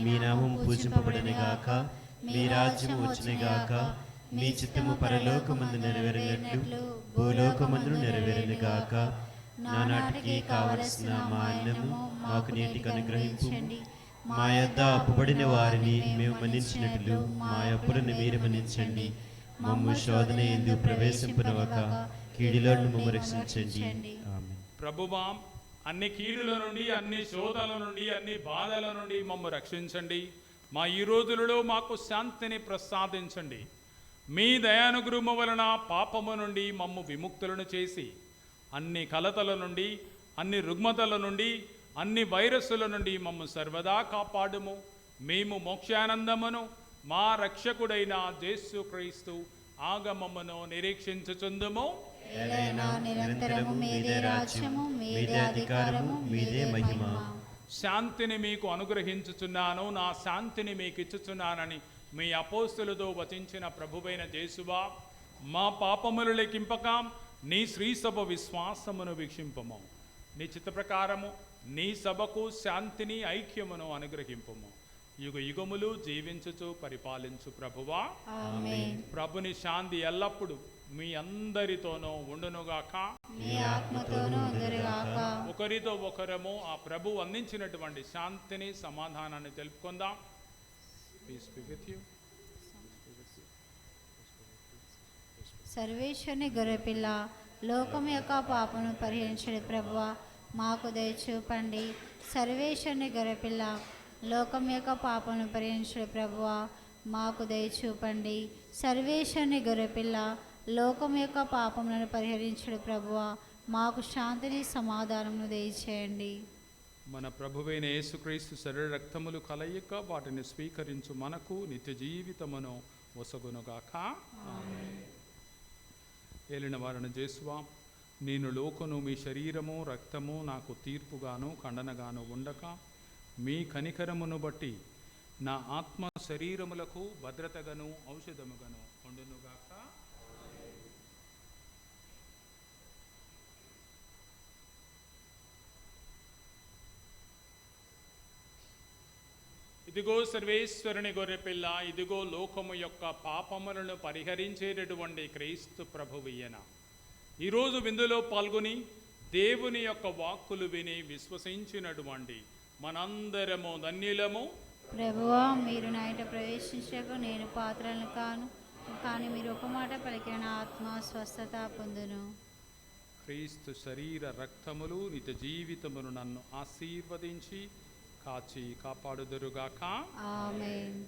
మీ నామం పూజింపబడును గాక, మీ రాజ్యం వచ్చును గాక, మీ చిత్తము పరలోకమందు నెరవేరినట్లు భూలోకమందు నెరవేరును గాక. నానాటికి కావలసిన మా అన్నము మాకు నేటికి అనుగ్రహింపు. మా యొద్ద అప్పుబడిన వారిని మేము మన్నించినట్లు మా అప్పులను మీరు మన్నించండి. మమ్ము శోధన యందు ప్రవేశింపనివ్వక కీడులో మమ్ము రక్షించండి. ఆమేన్. ప్రభువా, అన్ని కీడుల నుండి, అన్ని శోధనల నుండి, అన్ని బాధల నుండి మమ్ము రక్షించండి. మా ఈ రోజులలో మాకు శాంతిని ప్రసాదించండి. మీ దయానుగ్రహము వలన పాపము నుండి మమ్ము విముక్తులను చేసి అన్ని కలతల నుండి, అన్ని రుగ్మతల నుండి, అన్ని వైరస్సుల నుండి మమ్ము సర్వదా కాపాడుము. మేము మోక్షానందమును మా రక్షకుడైన యేసుక్రీస్తు ఆగమమును నిరీక్షించుచుందుము. ఏలైనా నిరంతరము మీదే రాజ్యము, మీదే అధికారము, మీదే మహిమ. శాంతిని మీకు అనుగ్రహించుచున్నాను, నా శాంతిని మీకు ఇచ్చుచున్నానని మీ అపోస్తులతో వచించిన ప్రభువైన యేసువా, మా పాపములు లెక్కింపక నీ శ్రీసభ విశ్వాసమును వీక్షింపము. నీ చిత్త ప్రకారము నీ సభకు శాంతిని, ఐక్యమును అనుగ్రహింపము. యుగ యుగములు జీవించుచు పరిపాలించు ప్రభువా, ఆమేన్. ప్రభుని శాంతి ఎల్లప్పుడు మీ అందరితోనూ ఉండునుగాక, మీ ఆత్మతోనూ ఉండునుగాక. ఒకరితో ఒకరము ఆ ప్రభు అందించినటువంటి శాంతిని, సమాధానాన్ని తెలుపుకుందాం. Peace be with you. సర్వేశ్వరుని గొర్రెపిల్ల, లోకం యొక్క పాపను పరిహరించడు ప్రభువా, మాకు దయచూపండి. సర్వేశ్వరుని గొర్రెపిల్ల, లోకం యొక్క పాపను పరిహరించడు ప్రభువా, మాకు దయచూపండి. సర్వేశ్వరుని గొర్రెపిల్ల, లోకం యొక్క పాపములను పరిహరించడు ప్రభువా, మాకు శాంతిని, సమాధానమును దయచేయండి. మన ప్రభువైన యేసుక్రీస్తు శరీర రక్తములు కలయిక వాటిని స్వీకరించు మనకు నిత్య జీవితమును ఒసగునుగాక. ఏలిన వారిని యేసువా, నేను లోకను మీ శరీరము రక్తము నాకు తీర్పుగాను ఖండనగాను ఉండక మీ కనికరమును బట్టి నా ఆత్మ శరీరములకు భద్రతగాను ఔషధముగాను ఉండునుగాక. ఇదిగో సర్వేశ్వరుని గొర్రెపిల్ల, ఇదిగో లోకము యొక్క పాపములను పరిహరించేటటువంటి క్రీస్తు ప్రభువయ్యన. ఈరోజు విందులో పాల్గొని దేవుని యొక్క వాక్కులు విని విశ్వసించినటువంటి మనందరము ధన్యులము. ప్రభువా, మీరు నా ఇంట ప్రవేశించకు నేను పాత్రలను కాను, కానీ మీరు ఒక మాట పలికిన నా ఆత్మ స్వస్థత పొందును. క్రీస్తు శరీర రక్తములు నిత్య జీవితమును నన్ను ఆశీర్వదించి కాచి కాపాడుదురుగాక. ఆమేన్.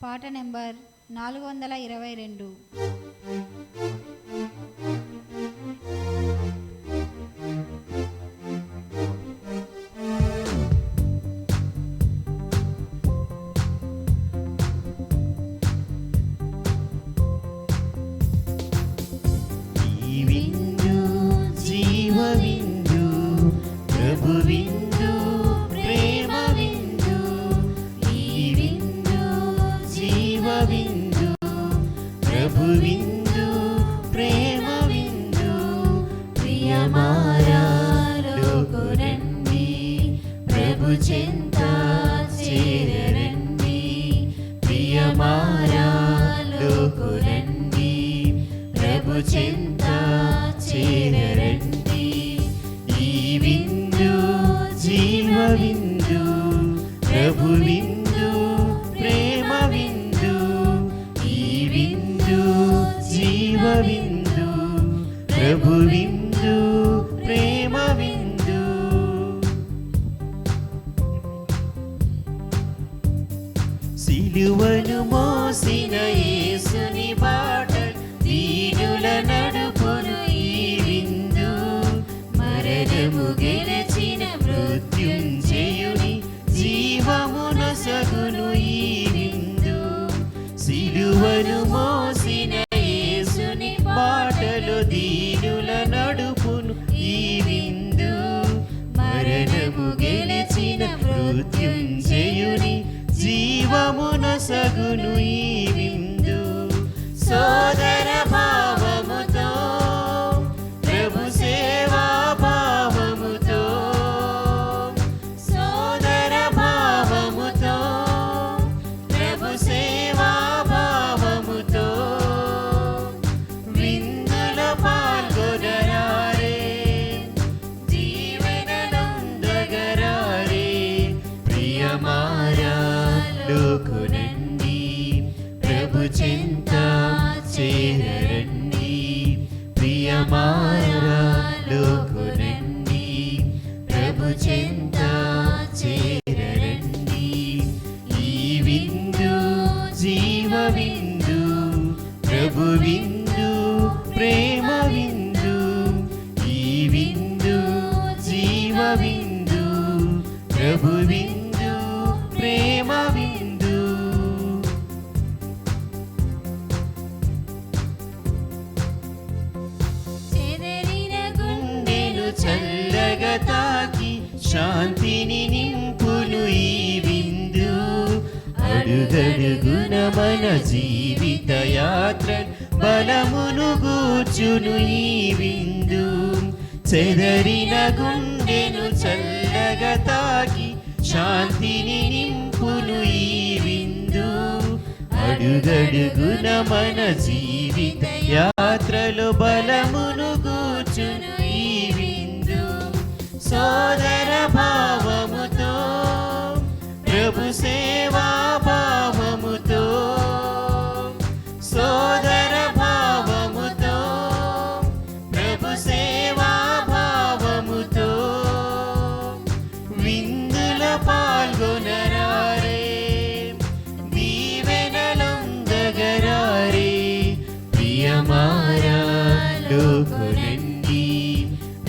పాట నెంబర్ 422. ఈ విందు జీవ విందు, ప్రభు విందు, ప్రేమ విందు. ఈ విందు జీవ విందు, ప్రభు విందు, ప్రేమ విందు. ప్రియమారా లోకురండి, ప్రభు చెంత చేరండి. ప్రియమారా లోకురండి, ప్రభు చెంత చేరండి. ఈ విందు జీవ విందు, ప్రభు విందు, ప్రేమ విందు. ఈ విందు జీవ విందు, ప్రభు విందు, ప్రేమ విందు. సిలువను మోసిన యేసుని బాటలు దీనుల నడుపును ఈ విందు. మరణము గెలిచిన మృత్యుంజయుని జీవమునొసగును ఈ విందు. సిలువను మోసిన యేసుని బాటలు దీనుల నడుపును ఈ విందు. మరణము గెలిచిన మృత్యుంజయుని జీవమునొసగును ఈ విందు. సోదర భావముతో, ప్రభు సేవా భావముతో, సోదర భావముతో, ప్రభు సేవా భావముతో విందులో పాల్గొనరా. చెంత చేరండి. ఈ విందు జీవ విందు, ప్రభు విందు, ప్రేమ విందు. ఈ విందు జీవ విందు, ప్రభు విందు, ప్రేమ విందు. చెదరిన గుండెను చల్లగా తాకి శాంతిని నింపును ఈ విందు. అడుగడుగున మన జీవిత యాత్ర బలమును గూర్చును ఈ విందు. చెదరిన గుండెను చల్లగా తాకి శాంతిని నింపును ఈ విందు. అడుగడుగున మన జీవిత యాత్రలో బలమును గూర్చును ఈ విందు. సోదర భావముతో, ప్రభు సేవా భావముతో, సోదర భావముతో, ప్రభు సేవా భావముతో విందుల పాల్గొనరారే, దీవెనలొందగరారే. ప్రియమారా లోకునండి,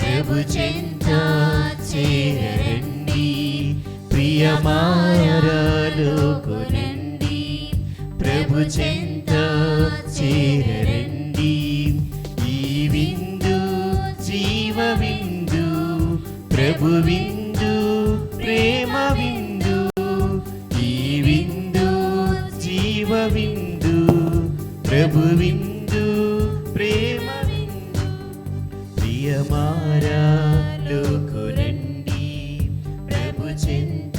ప్రభు చెంత చేరండి. ప్రియమారా లోకునండి, ప్రభు చెంత చేరండి. ఈ విందు జీవ విందు, ప్రభు విందు, ప్రేమ విందు. ఈ విందు జీవ విందు, ప్రభు విందు, ప్రేమ విందు. ప్రియమారా లోకునండి, ప్రభు చెంత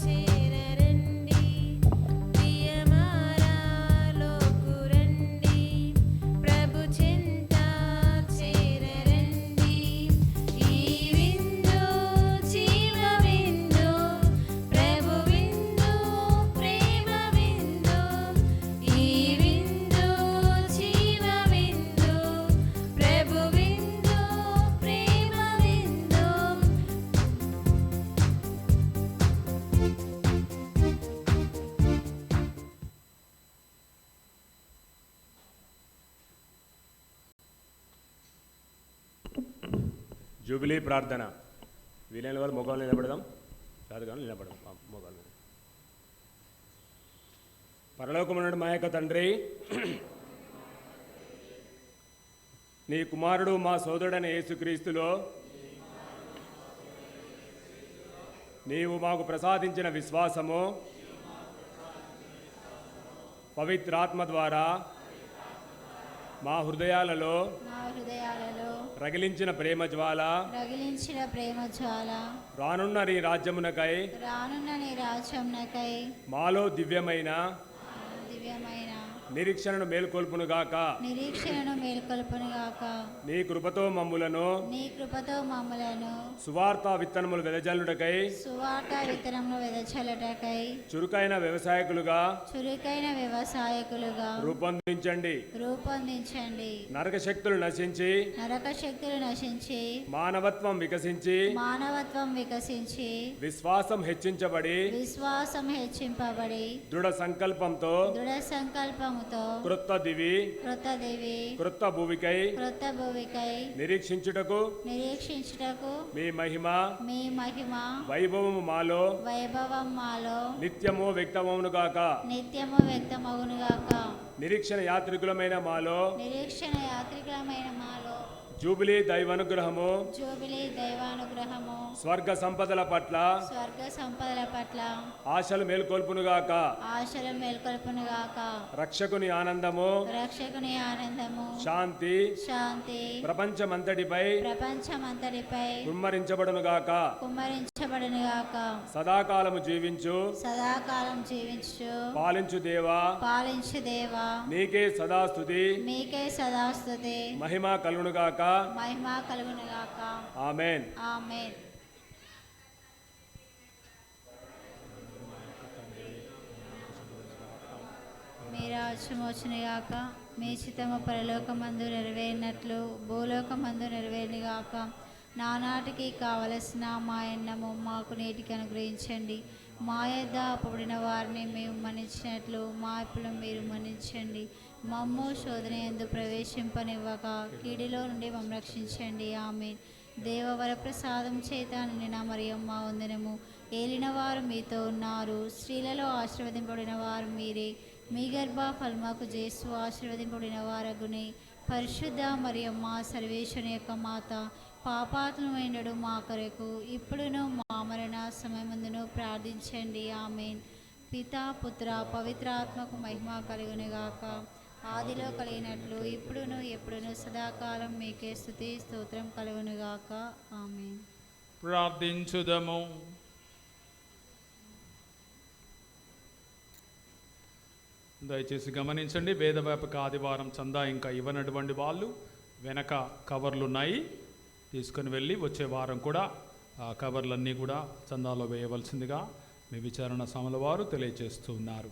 చేరండి. ప్రియమారా లోకురండి, ప్రభు చెంత చేరండి. ఈ విందు జీవ విందు, ప్రభు విందు, ప్రేమ విందు. ఈ విందు జీవ విందు, ప్రభు విందు, ప్రేమ విందు. జూబిలీ ప్రార్థన. వీలైన వారు మొగాలు నిలబడదాం, కాదు కానీ నిలబడదాం మొగాలు. పరలోకమునుడు మా యొక్క తండ్రి, నీ కుమారుడు మా సోదరుడైన యేసుక్రీస్తులో నీవు మాకు ప్రసాదించిన విశ్వాసము పవిత్రాత్మ ద్వారా మా హృదయాలలో మా హృదయాలలో రగిలించిన ప్రేమ జ్వాల, రగిలించిన ప్రేమ జ్వాల, రానున్న నీ రాజ్యమునకై రానున్న నీ రాజ్యమునకై మాలో దివ్యమైన దివ్యమైన నిరీక్షణను మేల్కొల్పునుగాక. నిరీక్షణను మేల్కొల్పునుగాక. నీ కృపతో మమ్ములను నీ కృపతో మమ్ములను సువార్త విత్తనములు వెదజల్లుటకై సువార్త విత్తనములు వెదజల్లుటకై చురుకైన వ్యవసాయకులుగా చురుకైన వ్యవసాయకులుగా రూపొందించండి. రూపొందించండి. నరక శక్తులు నశించి నరక శక్తులు నశించి మానవత్వం వికసించి మానవత్వం వికసించి విశ్వాసం హెచ్చించబడి విశ్వాసం హెచ్చింపబడి దృఢ సంకల్పంతో దృఢ సంకల్పముతో క్రొత్త దివి క్రొత్త దేవి క్రొత్త భూమికై క్రొత్త భూమికై నిరీక్షించుటకు నిరీక్షించుటకు మీ మహిమ మీ మహిమ వైభవము మాలో వైభవం మాలో నిత్యము వ్యక్తమవునుగాక. నిత్యము వ్యక్తమగునుగాక. నిరీక్షణ యాత్రికులమైన మాలో నిరీక్షణ యాత్రికులమైన మాలో జూబిలీ దైవానుగ్రహము, జూబిలీ దైవానుగ్రహము, స్వర్గ సంపదల పట్ల స్వర్గ సంపదల పట్ల ఆశలు మేల్కొల్పునుగాక. ఆశలు మేల్కొల్పునుగాక. రక్షకుని ఆనందము, రక్షకుని ఆనందము, శాంతి శాంతి ప్రపంచమంతటిపై ప్రపంచమంతటిపై కుమ్మరించబడునుగాక. కుమ్మరించబడునుగాక. సదాకాలము జీవించు సదాకాలం జీవించు పాలించు దేవా, పాలించు దేవా, నీకే సదాస్తుతి మీకే సదాస్తుతి మహిమ కలుగునుగాక. మహిమ కలుగునుగాక. ఆమేన్. ఆమేన్. మీ రాజ్యం వచ్చునుగాక. మీ చిత్తము పరలోకమందు నెరవేరినట్లు భూలోకమందు నెరవేరునుగాక. నానాటికి కావలసిన మా అన్నము మాకు నేటికి అనుగ్రహించండి. మా యొద్ద అప్పబడిన వారిని మేము మన్నించినట్లు మా అప్పులు మీరు మన్నించండి. మమ్ము శోధన యందు ప్రవేశింపనివ్వక కీడిలో నుండి మమ్మ రక్షించండి. ఆమేన్. దేవవర ప్రసాదం చేత నిండిన మరియమ్మ వందనము. ఏలిన వారు మీతో ఉన్నారు, స్త్రీలలో ఆశీర్వదింపబడిన వారు మీరే. మీ గర్భ ఫలముకు జేసు ఆశీర్వదింపబడిన వారగునే. పరిశుద్ధ మరియమ్మ సర్వేశ్వరుని యొక్క మాత, పాపాత్ములైనడు మా కొరకు ఇప్పుడును మా మరణ సమయమందును ప్రార్థించండి. ఆమేన్. పితా పుత్ర పవిత్రాత్మకు మహిమ కలుగునుగాక. ఆదిలో కలిగినట్లు ఇప్పుడును ఎప్పుడును సదాకాలం మీకే స్తుతి స్తోత్రం కలుగునుగాక. ఆమేన్. ప్రార్థించుదము. దయచేసి గమనించండి, వేదవ్యాపక ఆదివారం చందా ఇంకా ఇవ్వనటువంటి వాళ్ళు వెనక కవర్లు ఉన్నాయి, తీసుకొని వెళ్ళి వచ్చే వారం కూడా ఆ కవర్లన్నీ కూడా చందాలో వేయవలసిందిగా మీ విచారణ సమల వారు తెలియజేస్తూ ఉన్నారు.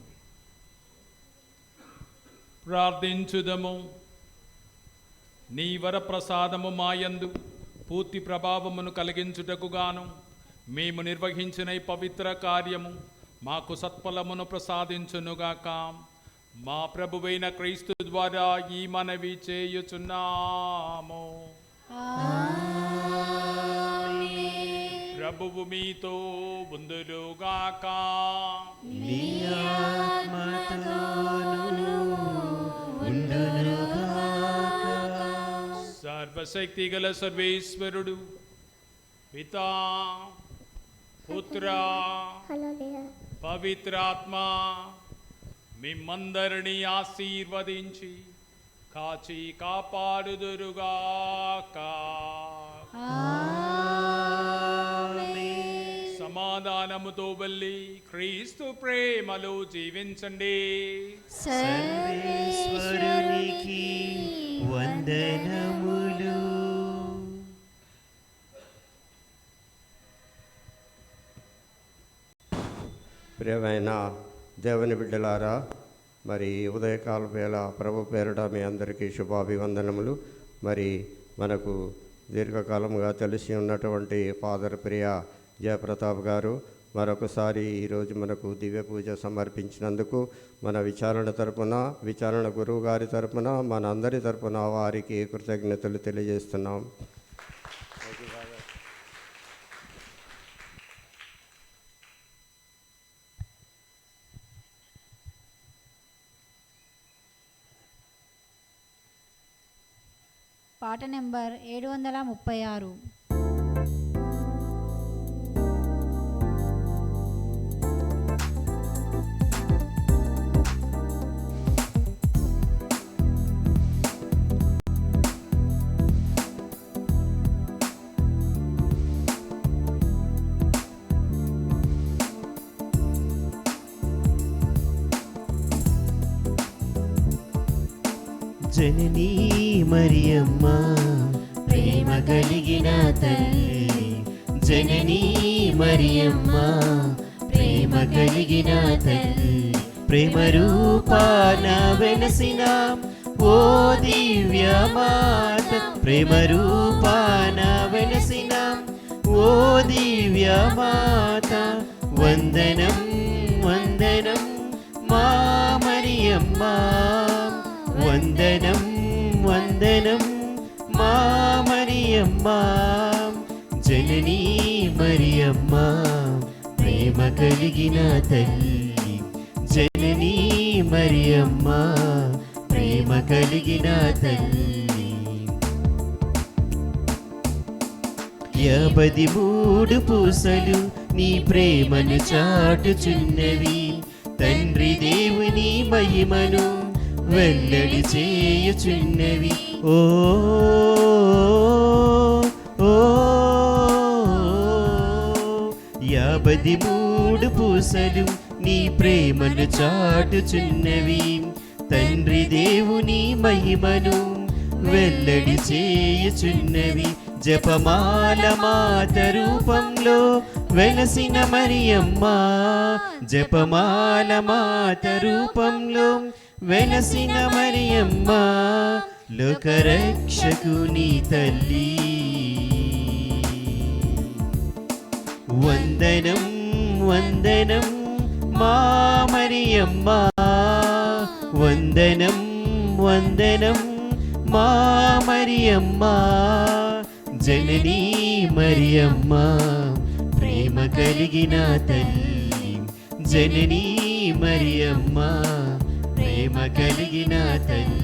ప్రార్థించుదము. నీ వరప్రసాదము మాయందు పూర్తి ప్రభావమును కలిగించుటకు గాను మేము నిర్వహించిన ఈ పవిత్ర కార్యము మాకు సత్ఫలమును ప్రసాదించునుగాక. మా ప్రభువైన క్రీస్తు ద్వారా ఈ మనవి చేయుచున్నాము. ప్రభువు మీతో ఉందురుగాక. నీ ఆత్మతోను ఉండునుగాక. సర్వశక్తి గల సర్వేశ్వరుడు పితా పుత్ర పవిత్రాత్మ మిమ్మందరినీ ఆశీర్వదించి కాచి కాపాడుదురుగాక. సమాధానముతో వెళ్ళి క్రీస్తు ప్రేమలో జీవించండి. సర్వేశ్వరునికి వందనములు. ప్రియమైన దేవుని బిడ్డలారా, మరి ఉదయకాల వేళ ప్రభు పేరిట మీ అందరికీ శుభాభివందనములు. మరి మనకు దీర్ఘకాలంగా తెలిసి ఉన్నటువంటి ఫాదర్ ప్రియా జయప్రతాప్ గారు మరొకసారి ఈరోజు మనకు దివ్య పూజ సమర్పించినందుకు మన విచారణ గురువు గారి తరపున మన అందరి తరపున వారికి కృతజ్ఞతలు తెలియజేస్తున్నాం. పాట నెంబర్ 736. జననీ మరియమ్మ ప్రేమ కలిగిన తల్లి. జననీ మరియమ్మ ప్రేమ కలిగిన తల్లి. ప్రేమ రూపాన వెలసిన ఓ దివ్య మాత. ప్రేమ రూపాన వెలసిన ఓ దివ్య మాత. వందనం వందనం మా మరియమ్మ. వందనం వందనం మా మరియమ్మ. జననీ మరియమ్మ ప్రేమ కలిగిన తల్లి. జననీ మరియమ్మ ప్రేమ కలిగిన తల్లి. 53 పూసలు నీ ప్రేమను చాటుచున్నవి. తండ్రి దేవుని మహిమను వెల్లడి చేయుచున్నవి. ఓ ఓ 53 పూసలు నీ ప్రేమను చాటుచున్నవి. తండ్రి దేవుని మహిమను వెల్లడి చేయుచున్నవి. జపమాల మాత రూపంలో వెలసిన మరియమ్మ. జపమాల మాత రూపంలో వెలసిన మరియమ్మ. లోకరక్షకుని తల్లి. వందనం వందనం మా మరియమ్మ, వందనం వందనం మా మరియమ్మ, జననీ మరియమ్మ, ప్రేమ కలిగిన తల్లి, జననీ మరియమ్మ, ప్రేమ కలిగిన తల్లి.